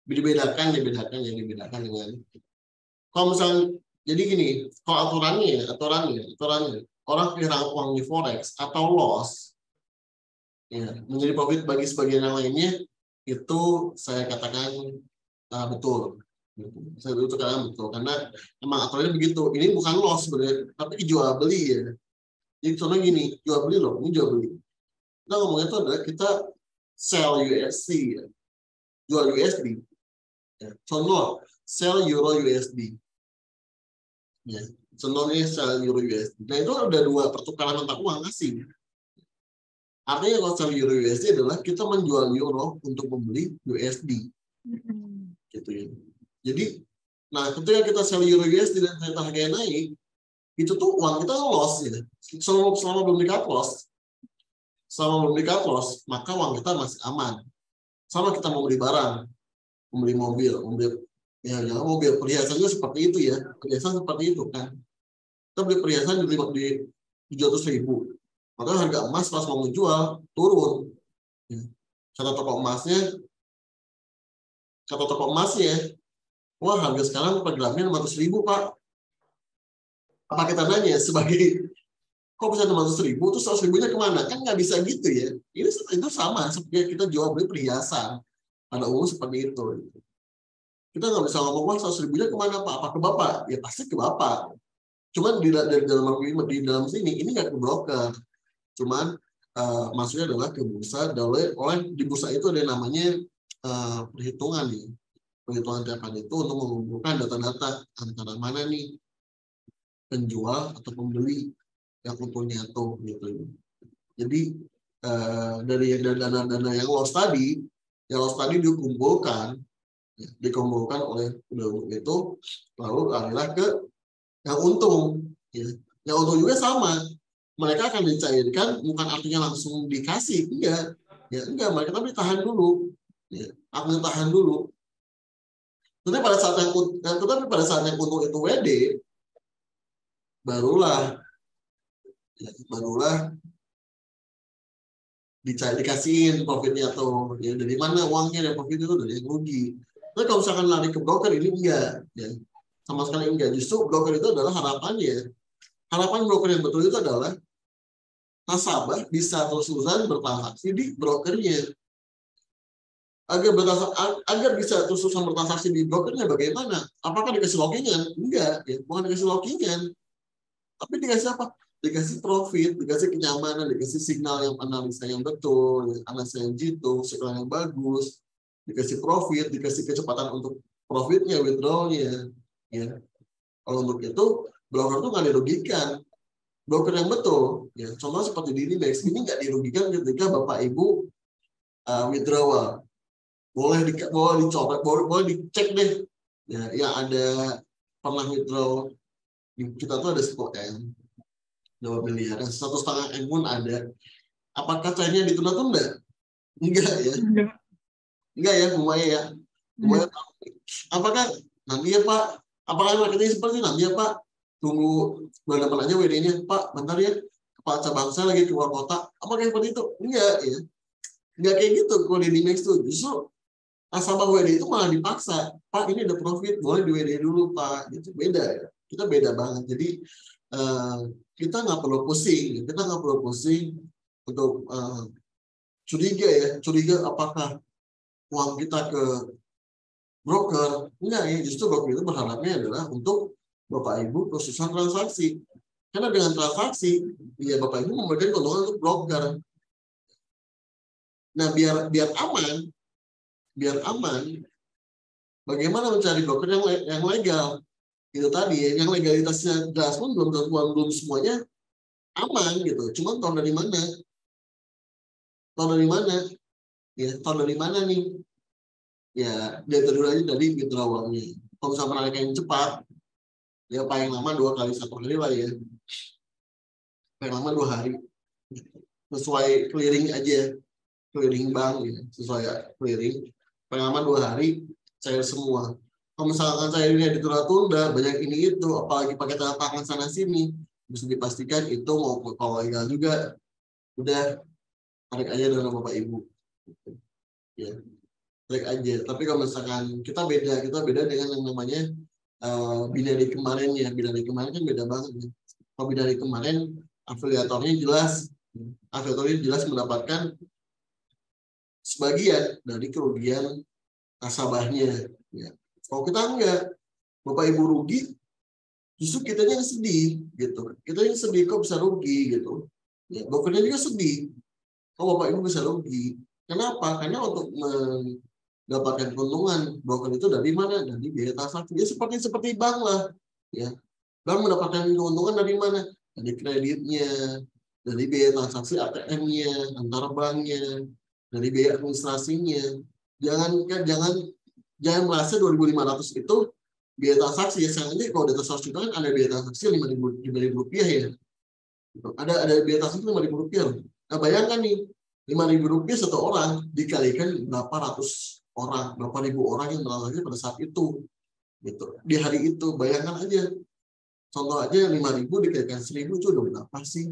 dibedakan dengan kalau misalnya, jadi gini, kalau aturannya orang kehilangan uang di forex atau loss, ya, menjadi profit bagi sebagian yang lainnya, itu saya katakan betul. Saya katakan betul, karena memang aturannya begitu. Ini bukan loss sebenarnya, tapi jual beli ya. Jadi contohnya gini, jual beli loh, ini jual beli. Kita ngomongnya itu adalah kita sell USD, ya. Jual USD. Ya. Contoh, sell Euro USD. Ya. Contohnya sell Euro USD. Nah itu ada dua pertukaran mata uang asing. Artinya kalau sell Euro USD adalah kita menjual Euro untuk membeli USD. Gitu ya. Jadi, nah ketika kita sell Euro USD dan ternyata harganya naik, itu tuh uang kita loss ya. Selama belum di-cut loss. Selama belum di-cut loss, maka uang kita masih aman. Sama kita mau beli barang, membeli mobil, ya jangan mobil, perhiasannya seperti itu ya. Perhiasan seperti itu kan. Kita beli perhiasan di 700.000. Maka harga emas pas mau menjual turun. Kata toko emasnya, wah harga sekarang per gramnya 600.000 Pak. Apa kita nanya sebagai kok bisa 600.000 terus 100.000-nya kemana? Kan nggak bisa gitu ya. Itu sama seperti kita jual beli perhiasan. Pada umum seperti itu. Kita nggak bisa ngomong wah 100.000-nya kemana Pak? Apa ke Bapak? Ya pasti ke Bapak. Cuman di dalam sini ini nggak ke broker. Cuman maksudnya adalah ke bursa. Di bursa itu ada namanya perhitungan nih. Perhitungan tiap hari itu untuk mengumpulkan data-data antara mana nih penjual atau pembeli yang untungnya tuh gitu. Jadi dari dana yang loss tadi dikumpulkan oleh penduduk itu, lalu larilah ke yang untung. Ya. Yang untung juga sama, mereka akan dicairkan, bukan artinya langsung dikasih, enggak, mereka tapi tahan dulu, akan ditahan dulu. Tapi pada saat yang untung itu WD, barulah dikasihin profitnya tuh. Ya, dari mana uangnya dan profit itu dari yang rugi. Tapi kalau misalkan lari ke broker ini enggak, ya. Sama sekali enggak. Justru broker itu adalah harapannya. Harapan broker yang betul itu adalah nasabah bisa terus-terusan bertransaksi di brokernya. Agar bisa terus-terusan bertransaksi di brokernya bagaimana? Apakah dikasih login-an? Enggak, ya. Bukan dikasih login-an. Tapi dikasih apa? Dikasih profit, dikasih kenyamanan, dikasih signal yang analisa yang betul, analisa yang jitu, signal yang bagus, dikasih profit, dikasih kecepatan untuk profitnya, withdrawal-nya. Ya. Kalau untuk itu, broker itu nggak dirugikan. Broker yang betul, ya. Contoh seperti di Dinex, ini nggak dirugikan ketika Bapak Ibu withdrawal. Boleh dicoba, boleh dicek deh. Ya, yang ada pernah withdraw kita tuh ada 10M, 2 miliar, 1,5 M pun ada. Apakah cairnya ditunda-tunda? Enggak ya. Enggak ya, Bumaya ya. Bumaya, apakah nanti ya Pak? Apakah marketing seperti nanti ya Pak? Tunggu bulan depan aja WD-nya. Pak, bentar ya. Kepala cabang saya lagi keluar kota. Apakah seperti itu? Enggak ya. Enggak kayak gitu. Kalau di Dinex tuh justru nasabah WD itu malah dipaksa. Pak, ini ada profit, boleh di WD dulu Pak. Gitu. Beda ya. Kita beda banget. Jadi kita nggak perlu pusing. Kita nggak perlu pusing untuk curiga apakah uang kita ke broker. Enggak ya. Justru broker itu berharapnya adalah untuk Bapak Ibu kesusahan transaksi. Karena dengan transaksi, ya Bapak Ibu memberikan keuntungan untuk broker. Nah, biar aman, bagaimana mencari broker yang legal? Itu tadi ya, yang legalitasnya jelas pun belum semuanya aman gitu. Cuma tahu dari mana? Ya, tahu dari mana nih? Ya, dia dulu aja dari withdrawalnya. Kalau misalnya menarik yang cepat, ya paling lama 2 kali 1 hari lah ya. Paling lama 2 hari. Sesuai clearing aja, clearing bank ya, sesuai clearing. Paling lama 2 hari cair semua. Kalau misalkan cairnya ditunda-tunda, banyak ini itu, apalagi pakai tanda tangan sana sini, bisa dipastikan itu mau kalau legal juga, udah tarik aja dengan Bapak Ibu. Ya, tarik aja. Tapi kalau misalkan kita beda dengan yang namanya binari kemarin ya. Binari kemarin kan beda banget ya. Kalau binari kemarin afiliatornya jelas mendapatkan sebagian dari kerugian nasabahnya. Ya. Kalau kita enggak, Bapak Ibu rugi, justru kita yang sedih gitu. Kita yang sedih kok bisa rugi gitu. Ya, brokernya juga sedih. Kok Bapak Ibu bisa rugi? Kenapa? Karena untuk mendapatkan keuntungan broker itu dari mana? Dari biaya transaksi. Ya seperti bank lah. Ya, bank mendapatkan keuntungan dari mana? Dari kreditnya, dari biaya transaksi ATM-nya, antar banknya, dari biaya administrasinya. Jangan merasa 2.500 itu biaya transaksi ya. Sayangnya kalau di atas 100 juta kan ada biaya transaksi 5.000 rupiah ya. Ada biaya transaksi 5.000 rupiah. Nah bayangkan nih, 5.000 rupiah satu orang dikalikan berapa ratus orang, berapa ribu orang yang transaksi pada saat itu. Gitu. Di hari itu bayangkan aja. Contoh aja 5.000 dikalikan 1.000 itu udah berapa sih?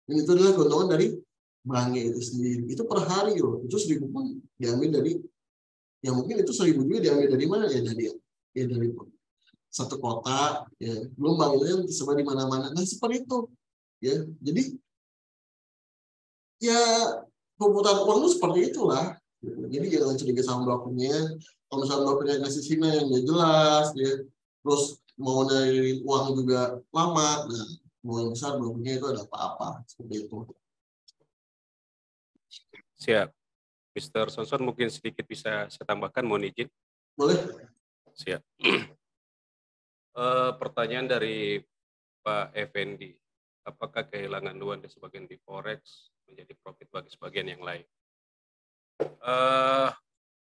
Dan itu adalah keuntungan dari banknya itu sendiri. Itu per hari loh. Itu 1.000 pun diambil dari, ya mungkin itu 1.000 juga diambil dari mana ya, dari satu kota ya, belum banknya tersebar di mana-mana. Nah seperti itu ya. Jadi ya pemutusan uang itu seperti itulah. Jadi jangan curiga sama brokernya. Kalau misalnya brokernya ngasih sinyal yang nggak jelas ya, terus mau dari uang juga lama, nah mau yang besar brokernya itu ada apa-apa seperti itu.
Siap. Mr. Sonson mungkin sedikit bisa saya tambahkan, mohon izin.
Boleh?
Siap. Pertanyaan dari Pak Effendi, apakah kehilangan uang di sebagian di forex menjadi profit bagi sebagian yang lain?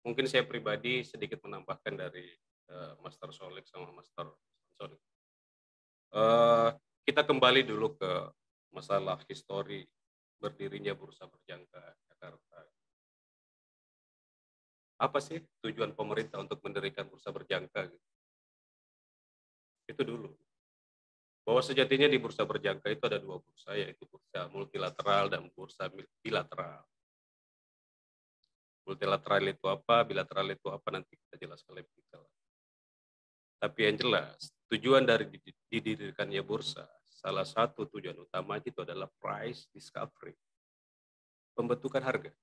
Mungkin saya pribadi sedikit menambahkan dari Master Solik sama Master Sonson. Kita kembali dulu ke masalah histori berdirinya Bursa Berjangka Jakarta. Apa sih tujuan pemerintah untuk mendirikan Bursa Berjangka? Itu dulu. Bahwa sejatinya di Bursa Berjangka itu ada 2 bursa, yaitu bursa multilateral dan bursa bilateral. Multilateral itu apa, bilateral itu apa, nanti kita jelaskan lebih detail. Tapi yang jelas, tujuan dari didirikannya bursa, salah satu tujuan utama itu adalah price discovery, pembentukan harga.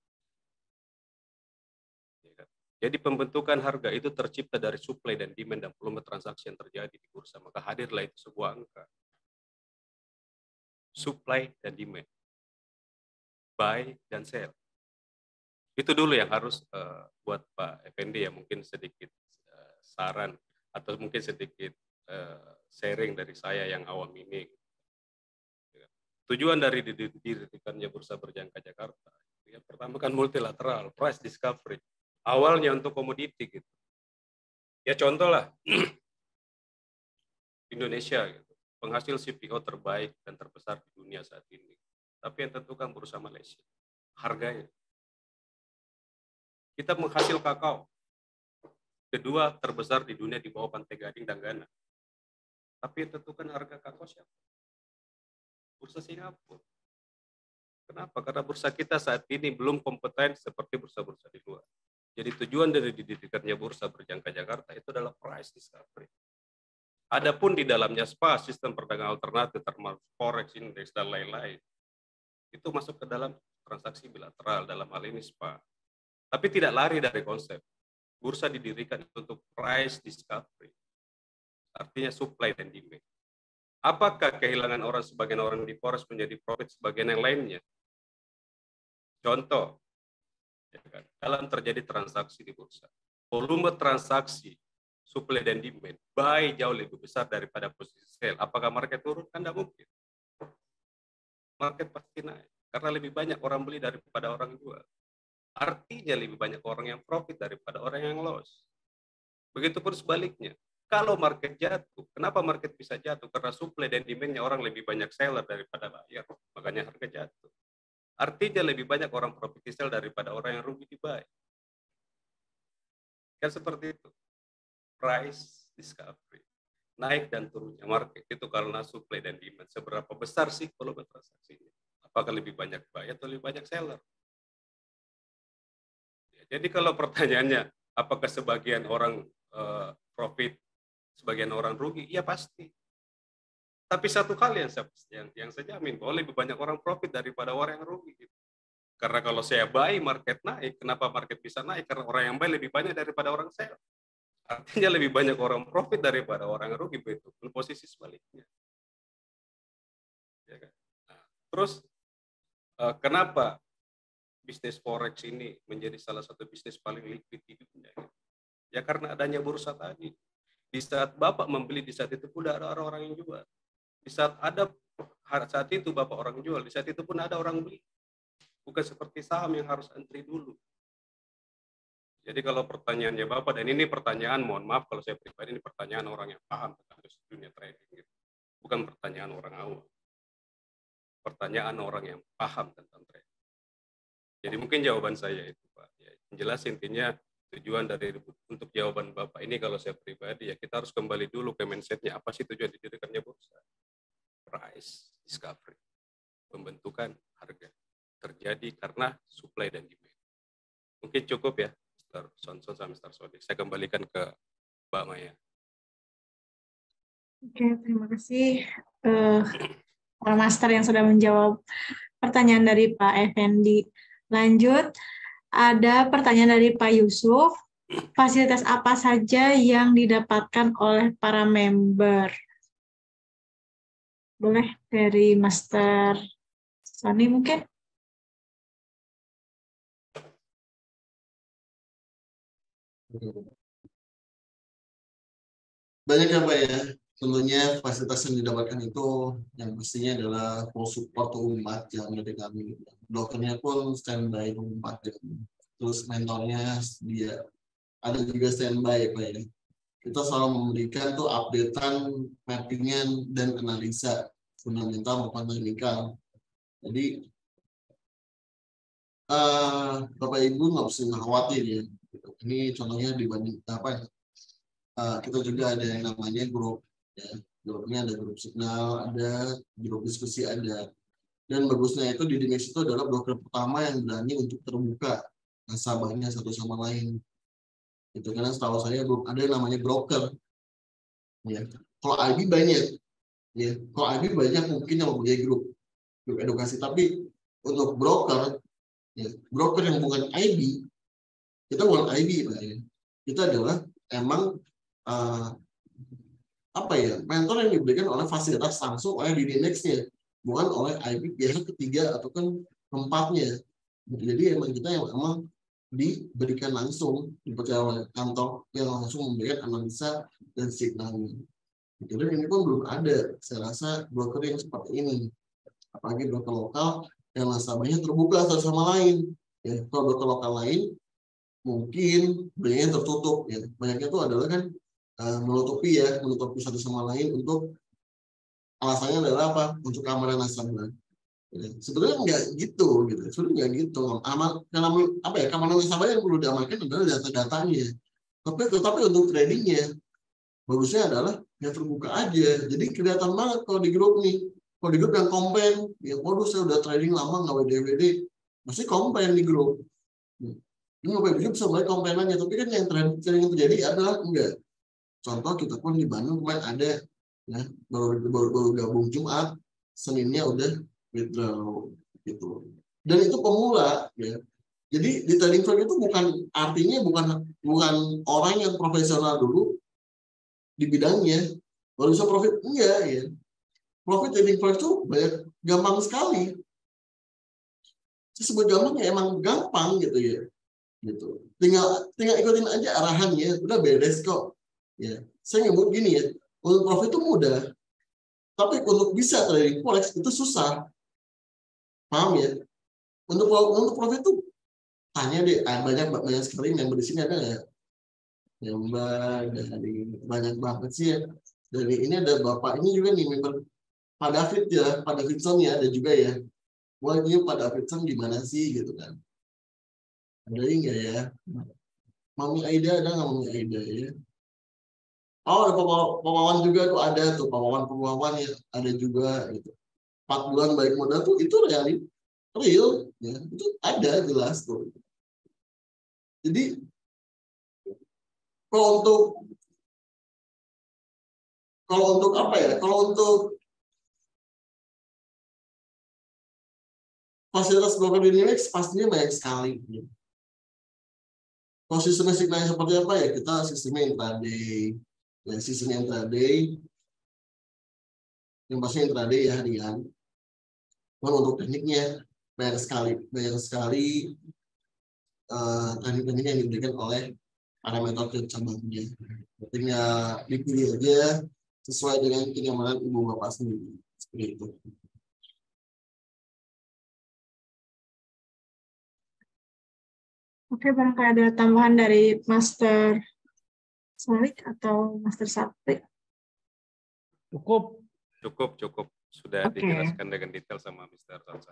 Jadi pembentukan harga itu tercipta dari supply dan demand dan volume transaksi yang terjadi di bursa. Maka hadirlah itu sebuah angka. Supply dan demand. Buy dan sell. Itu dulu yang harus buat Pak Effendi ya, mungkin sedikit saran atau mungkin sedikit sharing dari saya yang awam ini. Tujuan dari didirikannya Bursa Berjangka Jakarta, yang pertama kan multilateral, price discovery. Awalnya untuk komoditi gitu. Ya contoh lah, Indonesia gitu, penghasil CPO terbaik dan terbesar di dunia saat ini. Tapi yang tentukan Bursa Malaysia, harganya. Kita menghasil kakao, kedua terbesar di dunia di bawah Pantai Gading dan Ghana. Tapi yang tentukan harga kakao siapa? Bursa Singapura. Kenapa? Karena bursa kita saat ini belum kompeten seperti bursa-bursa di luar. Jadi tujuan dari didirikannya Bursa Berjangka Jakarta itu adalah price discovery. Adapun di dalamnya SPA, sistem perdagangan alternatif termasuk forex, index dan lain-lain, itu masuk ke dalam transaksi bilateral, dalam hal ini SPA. Tapi tidak lari dari konsep. Bursa didirikan untuk price discovery. artinya supply dan demand. Apakah kehilangan sebagian orang di forex menjadi profit sebagian yang lainnya? Contoh, ya kan, dalam terjadi transaksi di bursa, volume transaksi supply dan demand buy jauh lebih besar daripada posisi sell. Apakah market turun? Kan tidak mungkin. Market pasti naik karena lebih banyak orang beli daripada orang jual. Artinya lebih banyak orang yang profit daripada orang yang loss. Begitupun sebaliknya. Kalau market jatuh, kenapa market bisa jatuh? Karena supply dan demand-nya orang lebih banyak seller daripada buyer. Makanya harga jatuh. Artinya lebih banyak orang profit sell daripada orang yang rugi di buy. Kan seperti itu. Price discovery. Naik dan turunnya market itu karena supply dan demand. Seberapa besar sih volume transaksinya? Apakah lebih banyak buy atau lebih banyak seller? Jadi kalau pertanyaannya, apakah sebagian orang profit, sebagian orang rugi? Ya pasti. Tapi satu hal yang saya jamin, bahwa lebih banyak orang profit daripada orang yang rugi. Gitu. Karena kalau saya buy, market naik. Kenapa market bisa naik? Karena orang yang buy lebih banyak daripada orang sell. Artinya lebih banyak orang profit daripada orang yang rugi. Begitu pun posisi sebaliknya. Ya kan? Nah, terus, kenapa bisnis forex ini menjadi salah satu bisnis paling liquid di dunia? Ya karena adanya bursa tadi. Di saat Bapak membeli, di saat itu pun ada orang yang jual. Di saat itu Bapak orang jual, di saat itu pun ada orang beli. Bukan seperti saham yang harus antri dulu. Jadi kalau pertanyaannya Bapak, dan ini pertanyaan, mohon maaf kalau saya pribadi, ini pertanyaan orang yang paham tentang dunia trading. Bukan pertanyaan orang awam. Pertanyaan orang yang paham tentang trading. Jadi mungkin jawaban saya itu, Pak. Ya, yang jelas intinya tujuan untuk jawaban Bapak ini kalau saya pribadi, ya kita harus kembali dulu ke mindset-nya. Apa sih tujuan didirikannya bursa? Price discovery. Pembentukan harga. Terjadi karena supply dan demand. Mungkin cukup ya, Mr. Sonson sama Mr. Sodik. Saya kembalikan ke Mbak Maya.
Oke, terima kasih Pak Master yang sudah menjawab pertanyaan dari Pak Effendi. Lanjut, ada pertanyaan dari Pak Yusuf. Fasilitas apa saja yang didapatkan oleh para member? Boleh dari Master Sony mungkin?
Banyak ya Pak ya. Tentunya fasilitas yang didapatkan itu yang pastinya adalah full support 24 jam dari kami. Dokternya pun standby 24 jam. Terus mentornya dia ada juga standby Pak ya. Kita selalu memberikan tuh updatean, mappingan dan analisa fundamental maupun teknikal. Jadi Bapak Ibu nggak usah khawatir ya. Ini contohnya dibanding apa? Kita juga ada yang namanya grup. Ya, grupnya ada grup signal, ada grup diskusi ada. Dan bagusnya itu di Dimex itu adalah broker pertama yang berani untuk terbuka nasabahnya satu sama lain. Itu karena setahu saya belum ada yang namanya broker. Ya. Kalau IB banyak, ya. Kalau IB banyak mungkin yang mempunyai grup edukasi. Tapi untuk broker, ya, broker yang bukan IB, kita bukan IB, Pak. Ya. Kita adalah emang mentor yang diberikan oleh fasilitas langsung oleh Dimex-nya, bukan oleh IB pihak ketiga atau kan keempatnya. Jadi emang kita yang emang diberikan langsung dipercaya oleh kantor yang langsung memberikan analisa dan signalnya. Dan ini pun belum ada, saya rasa broker yang seperti ini, apalagi broker lokal yang nasabahnya terbuka satu sama lain. Ya, kalau broker lokal lain mungkin belinya tertutup. Ya. Banyaknya itu adalah kan menutupi satu sama lain untuk alasannya adalah apa? Untuk keamanan nasabah. Ya. Sebenarnya nggak gitu. Sebenarnya nggak gitu. Keamanan nasabah yang perlu diamankan adalah data-datanya. Tetapi untuk tradingnya bagusnya adalah yang terbuka aja. Jadi kelihatan banget kalau di grup nih. Kalau di grup yang komplain, ya waduh saya udah trading lama nggak WD, pasti komplain di grup. Ini Bapak Ibu bisa mulai komplainannya, tapi kan yang terjadi adalah enggak. Contoh kita pun di Bandung kemarin ada, ya, baru gabung Jumat, Seninnya udah withdraw gitu. Dan itu pemula, ya. Jadi di trading floor itu bukan orang yang profesional dulu di bidangnya, Baru bisa profit? Enggak ya. Profit trading forex itu banyak, gampang sekali. Saya sebut gampang ya emang gampang gitu ya. Gitu. Tinggal ikutin aja arahannya, udah beres kok. Ya, saya nyebut gini ya, untuk profit itu mudah, tapi untuk bisa trading forex itu susah. Paham ya? Untuk profit itu tanya deh, banyak sekali member di sini ada nggak? Member dari banyak banget sih ya. Dari ini ada bapak ini juga nih member Pak David ya, Pak Davidson ya ada juga ya. Wah ini Pak Davidson gimana sih gitu kan? Ada nggak ya? Mami Aida ada nggak Mami Aida ya? Oh ada Pak juga tuh ada tuh Pak Wawan ya ada juga gitu. 4 bulan baik modal tuh itu real ya itu ada jelas tuh. Jadi kalau untuk apa ya? Kalau untuk fasilitas broker dynamics pastinya banyak sekali. Kalau sistem signalnya seperti apa ya? Kita sistemnya intraday. Ya, sistem intraday yang pasti intraday ya harian. Cuman untuk tekniknya banyak sekali teknik-teknik yang diberikan oleh para metode cabangnya. Tinggal dipilih aja sesuai dengan kenyamanan ibu bapak sendiri. Seperti itu.
Oke, barangkali ada tambahan dari Master Salik atau Master Sapri.
Cukup.
Cukup. Sudah dijelaskan dengan detail sama Mr. Sansa.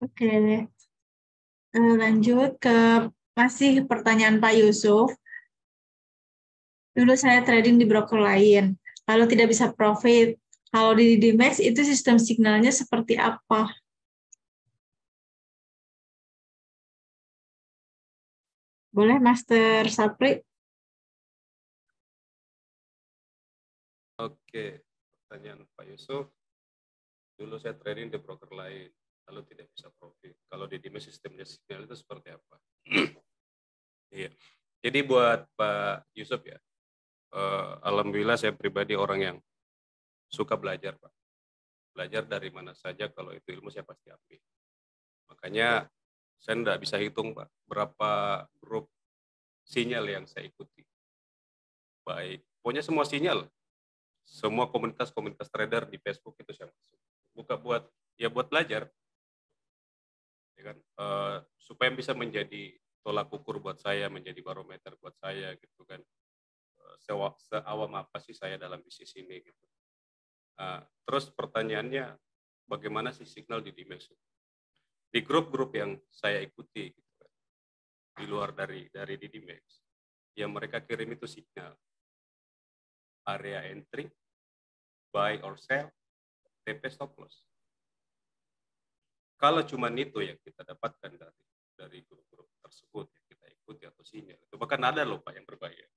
Oke. Lanjut ke masih pertanyaan Pak Yusuf. Dulu saya trading di broker lain, lalu tidak bisa profit. Kalau di DDMax itu sistem signalnya seperti apa? Boleh Master Sapri?
Oke, pertanyaan Pak Yusuf. Dulu saya trading di broker lain, lalu tidak bisa profit. Kalau di DDMax sistemnya signal itu seperti apa? Iya. Jadi buat Pak Yusuf ya, alhamdulillah saya pribadi orang yang suka belajar, Pak. Belajar dari mana saja, kalau itu ilmu saya pasti ambil. Makanya saya tidak bisa hitung, Pak, berapa grup sinyal yang saya ikuti. Baik, pokoknya semua sinyal, semua komunitas trader di Facebook itu saya masuk. Buka buat belajar, ya kan? Supaya bisa menjadi tolak ukur buat saya, menjadi barometer buat saya, gitu kan. Seawam apa sih saya dalam bisnis ini, gitu. Terus pertanyaannya, bagaimana sih signal di DDMax? Di grup-grup yang saya ikuti, gitu kan, di luar dari DDMax, yang mereka kirim itu signal, area entry, buy or sell, TP stop loss. Kalau cuma itu yang kita dapatkan dari grup-grup tersebut yang kita ikuti atau sinyal, itu bahkan ada loh Pak yang berbayar.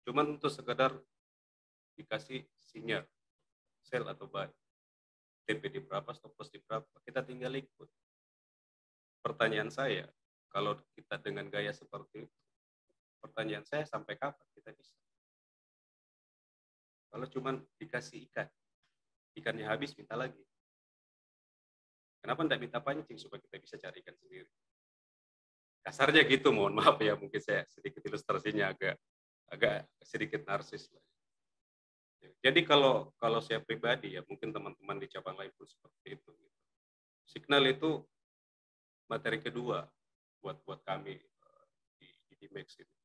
Cuman untuk sekedar dikasih sinyal, sell atau buy, TP di berapa, stop loss di berapa, kita tinggal ikut. Pertanyaan saya, kalau kita dengan gaya seperti itu, pertanyaan saya sampai kapan kita bisa? Kalau cuma dikasih ikannya habis minta lagi. Kenapa tidak minta pancing supaya kita bisa cari ikan sendiri? Kasarnya gitu, mohon maaf ya, mungkin saya sedikit ilustrasinya agak sedikit narsis lah. Jadi kalau saya pribadi ya, mungkin teman-teman di cabang lain pun seperti itu. Signal itu materi kedua buat kami di DDMax itu.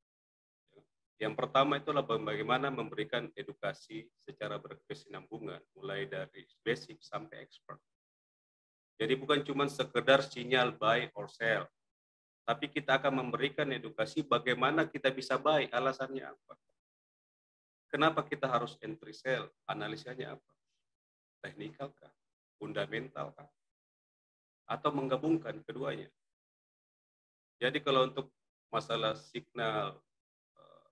Yang pertama itulah bagaimana memberikan edukasi secara berkesinambungan, mulai dari basic sampai expert. Jadi bukan cuma sekedar sinyal buy or sell, tapi kita akan memberikan edukasi bagaimana kita bisa buy, alasannya apa. Kenapa kita harus entry sell, analisanya apa. Teknikal kah? Fundamental kah? Atau menggabungkan keduanya. Jadi kalau untuk masalah signal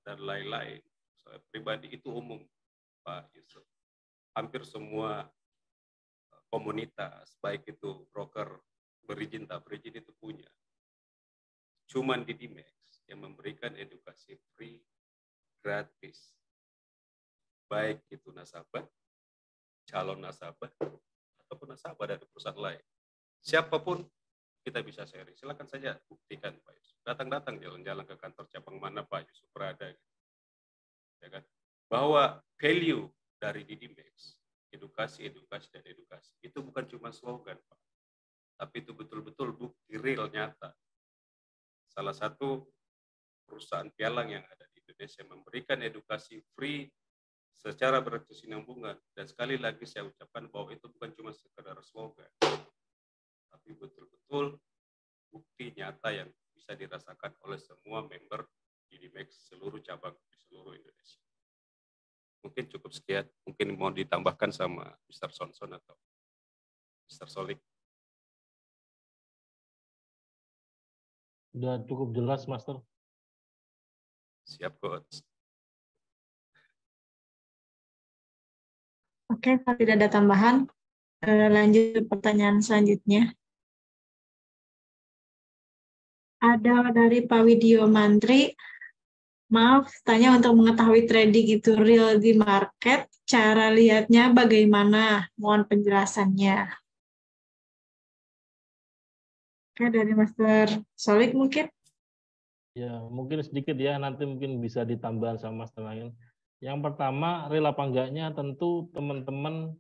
dan lain-lain, saya pribadi itu umum, Pak Yusuf. Hampir semua komunitas, baik itu broker berizin tak berizin itu punya. Cuman di DDMax yang memberikan edukasi free, gratis. baik itu nasabah, calon nasabah, ataupun nasabah dari perusahaan lain. Siapapun kita bisa sharing. Silakan saja buktikan Pak Yusuf. Datang-datang jalan-jalan ke kantor cabang mana Pak Yusuf berada. Ya kan? Bahwa value dari Didimex, edukasi, dan edukasi, itu bukan cuma slogan Pak. Tapi itu betul-betul bukti real nyata. Salah satu perusahaan pialang yang ada di Indonesia memberikan edukasi free secara berkesinambungan. Dan sekali lagi saya ucapkan bahwa itu bukan cuma sekedar slogan, tapi betul-betul bukti nyata yang bisa dirasakan oleh semua member Didimex seluruh cabang di seluruh Indonesia. Mungkin cukup sekian. Mungkin mau ditambahkan sama Mr. Sonson atau Mr. Solik.
Udah cukup jelas, Master.
Siap, Coach.
Oke, kalau tidak ada tambahan, lanjut pertanyaan selanjutnya. Ada dari Pak Widyo Mantri. Maaf, tanya untuk mengetahui trading itu real di market, cara lihatnya bagaimana? Mohon penjelasannya. Oke, dari Master Solik mungkin.
Ya, mungkin sedikit ya, nanti mungkin bisa ditambah sama Master lain. Yang pertama, real apa enggaknya tentu teman-teman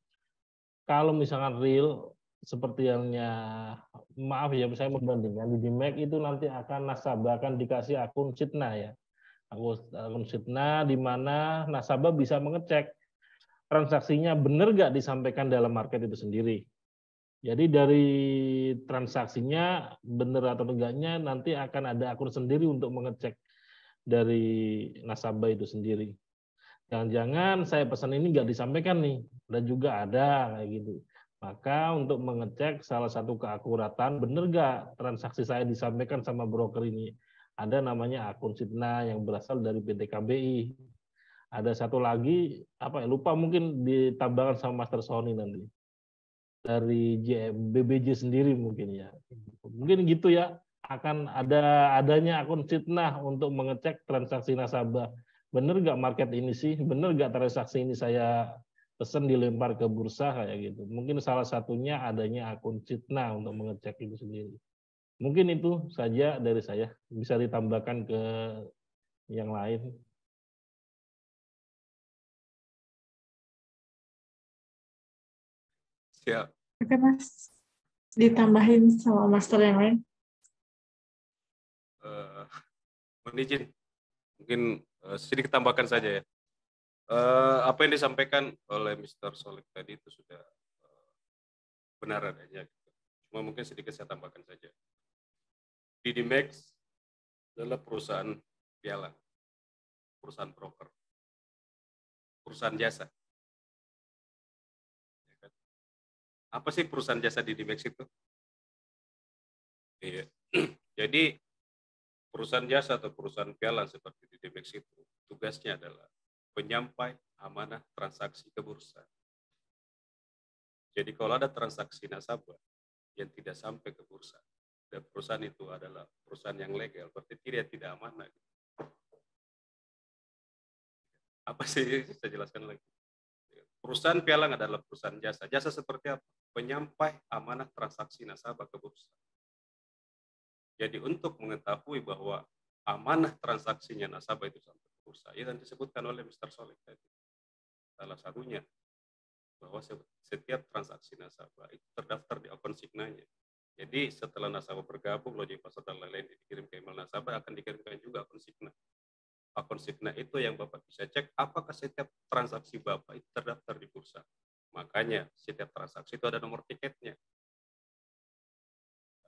kalau misalkan real seperti halnya, maaf ya, saya membandingkan di Didimex itu nanti akan nasabah akan dikasih akun Sitna ya. Akun Sitna di mana nasabah bisa mengecek transaksinya benar nggak disampaikan dalam market itu sendiri. Jadi dari transaksinya benar atau enggaknya nanti akan ada akun sendiri untuk mengecek dari nasabah itu sendiri. Jangan-jangan saya pesan ini nggak disampaikan nih, dan juga ada kayak gitu. Maka untuk mengecek salah satu keakuratan, benar nggak transaksi saya disampaikan sama broker ini, ada namanya akun Sitna yang berasal dari PT KBI. Ada satu lagi, apa ya, lupa mungkin ditambahkan sama Master Sony nanti. Dari BBJ sendiri mungkin ya. Mungkin gitu ya, akan adanya akun Sitna untuk mengecek transaksi nasabah. Bener nggak market ini sih? Bener nggak transaksi ini saya pesan dilempar ke bursa kayak gitu? Mungkin salah satunya adanya akun Sitna untuk mengecek itu sendiri. Mungkin itu saja dari saya. Bisa ditambahkan ke yang lain.
Siap.
Oke, Mas. Ditambahin sama Master yang lain.
Mohon izin. Mungkin sedikit tambahkan saja ya. Apa yang disampaikan oleh Mr. Solik tadi itu sudah benar adanya. Cuma mungkin sedikit saya tambahkan saja. Didimex adalah perusahaan pialang, perusahaan broker, perusahaan jasa. Apa sih perusahaan jasa Didimex itu? Iya. Jadi perusahaan jasa atau perusahaan pialang seperti Didimex itu tugasnya adalah penyampai amanah transaksi ke bursa. Jadi kalau ada transaksi nasabah yang tidak sampai ke bursa, dan perusahaan itu adalah perusahaan yang legal, berarti tidak amanah. Apa sih? Saya jelaskan lagi. Perusahaan pialang adalah perusahaan jasa. Jasa seperti apa? Penyampai amanah transaksi nasabah ke bursa. Jadi untuk mengetahui bahwa amanah transaksinya nasabah itu sampai ke bursa, yang disebutkan oleh Mr. Solik tadi. Salah satunya bahwa setiap transaksi nasabah itu terdaftar di akun Signanya. Jadi setelah nasabah bergabung, login password dan lain-lain dikirim ke email nasabah, akan dikirimkan juga akun Signa. Akun Signa itu yang Bapak bisa cek apakah setiap transaksi Bapak itu terdaftar di bursa. Makanya setiap transaksi itu ada nomor tiketnya.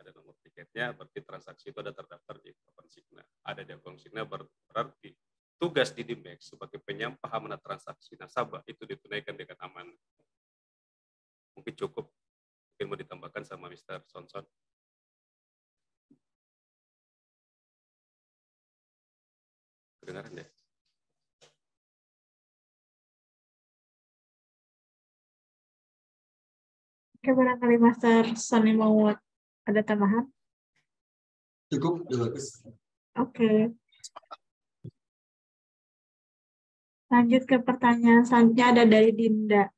Ada nomor tiketnya, berarti transaksi itu ada terdaftar di akun Signa. Ada di akun Signa berarti tugas Didimex sebagai penyampai amanah transaksi nasabah itu ditunaikan dengan amanah. Mungkin cukup. Mungkin mau ditambahkan sama Mr. Sonson. Kedengaran ya?
Oke, barangkali Master Sony mau ada tambahan?
Cukup, udah bagus.
Oke. Lanjut ke pertanyaan selanjutnya ada dari Dinda.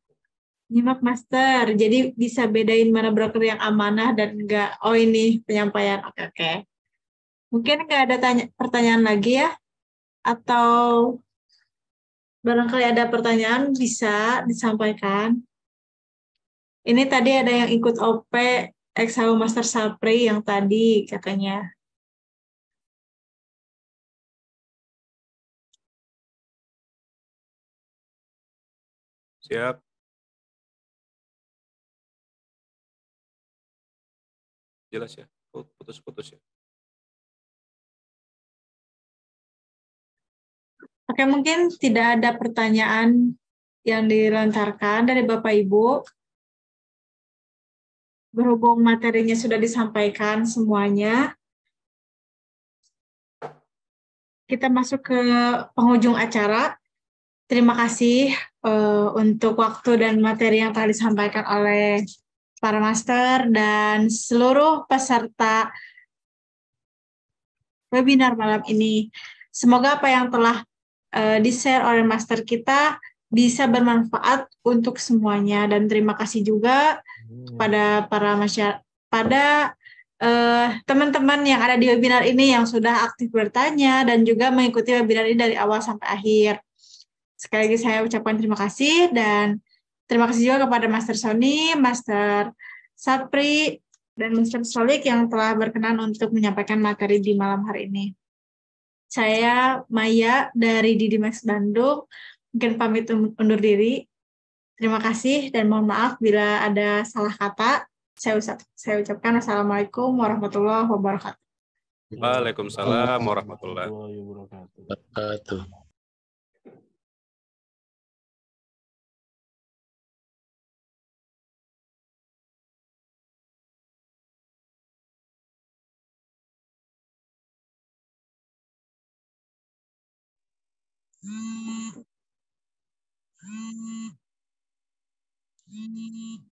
Nyimak Master, jadi bisa bedain mana broker yang amanah dan enggak. Oh ini penyampaian, oke. Mungkin enggak ada pertanyaan lagi ya? Atau barangkali ada pertanyaan bisa disampaikan. Ini tadi ada yang ikut OP Exau Master Sapri yang tadi katanya.
Siap. Jelas ya? Putus-putus ya?
Oke, mungkin tidak ada pertanyaan yang dilontarkan dari Bapak Ibu. Berhubung materinya sudah disampaikan semuanya, kita masuk ke penghujung acara. Terima kasih untuk waktu dan materi yang telah disampaikan oleh para master dan seluruh peserta webinar malam ini. Semoga apa yang telah di-share oleh master kita bisa bermanfaat untuk semuanya, dan terima kasih juga kepada para masyarakat, pada teman-teman yang ada di webinar ini yang sudah aktif bertanya dan juga mengikuti webinar ini dari awal sampai akhir. Sekali lagi saya ucapkan terima kasih, dan terima kasih juga kepada Master Sony, Master Sapri, dan Master Solik yang telah berkenan untuk menyampaikan materi di malam hari ini. Saya Maya dari Didimax Bandung, mungkin pamit undur diri. Terima kasih dan mohon maaf bila ada salah kata. Saya ucapkan Assalamualaikum warahmatullahi wabarakatuh.
Waalaikumsalam warahmatullahi
wabarakatuh.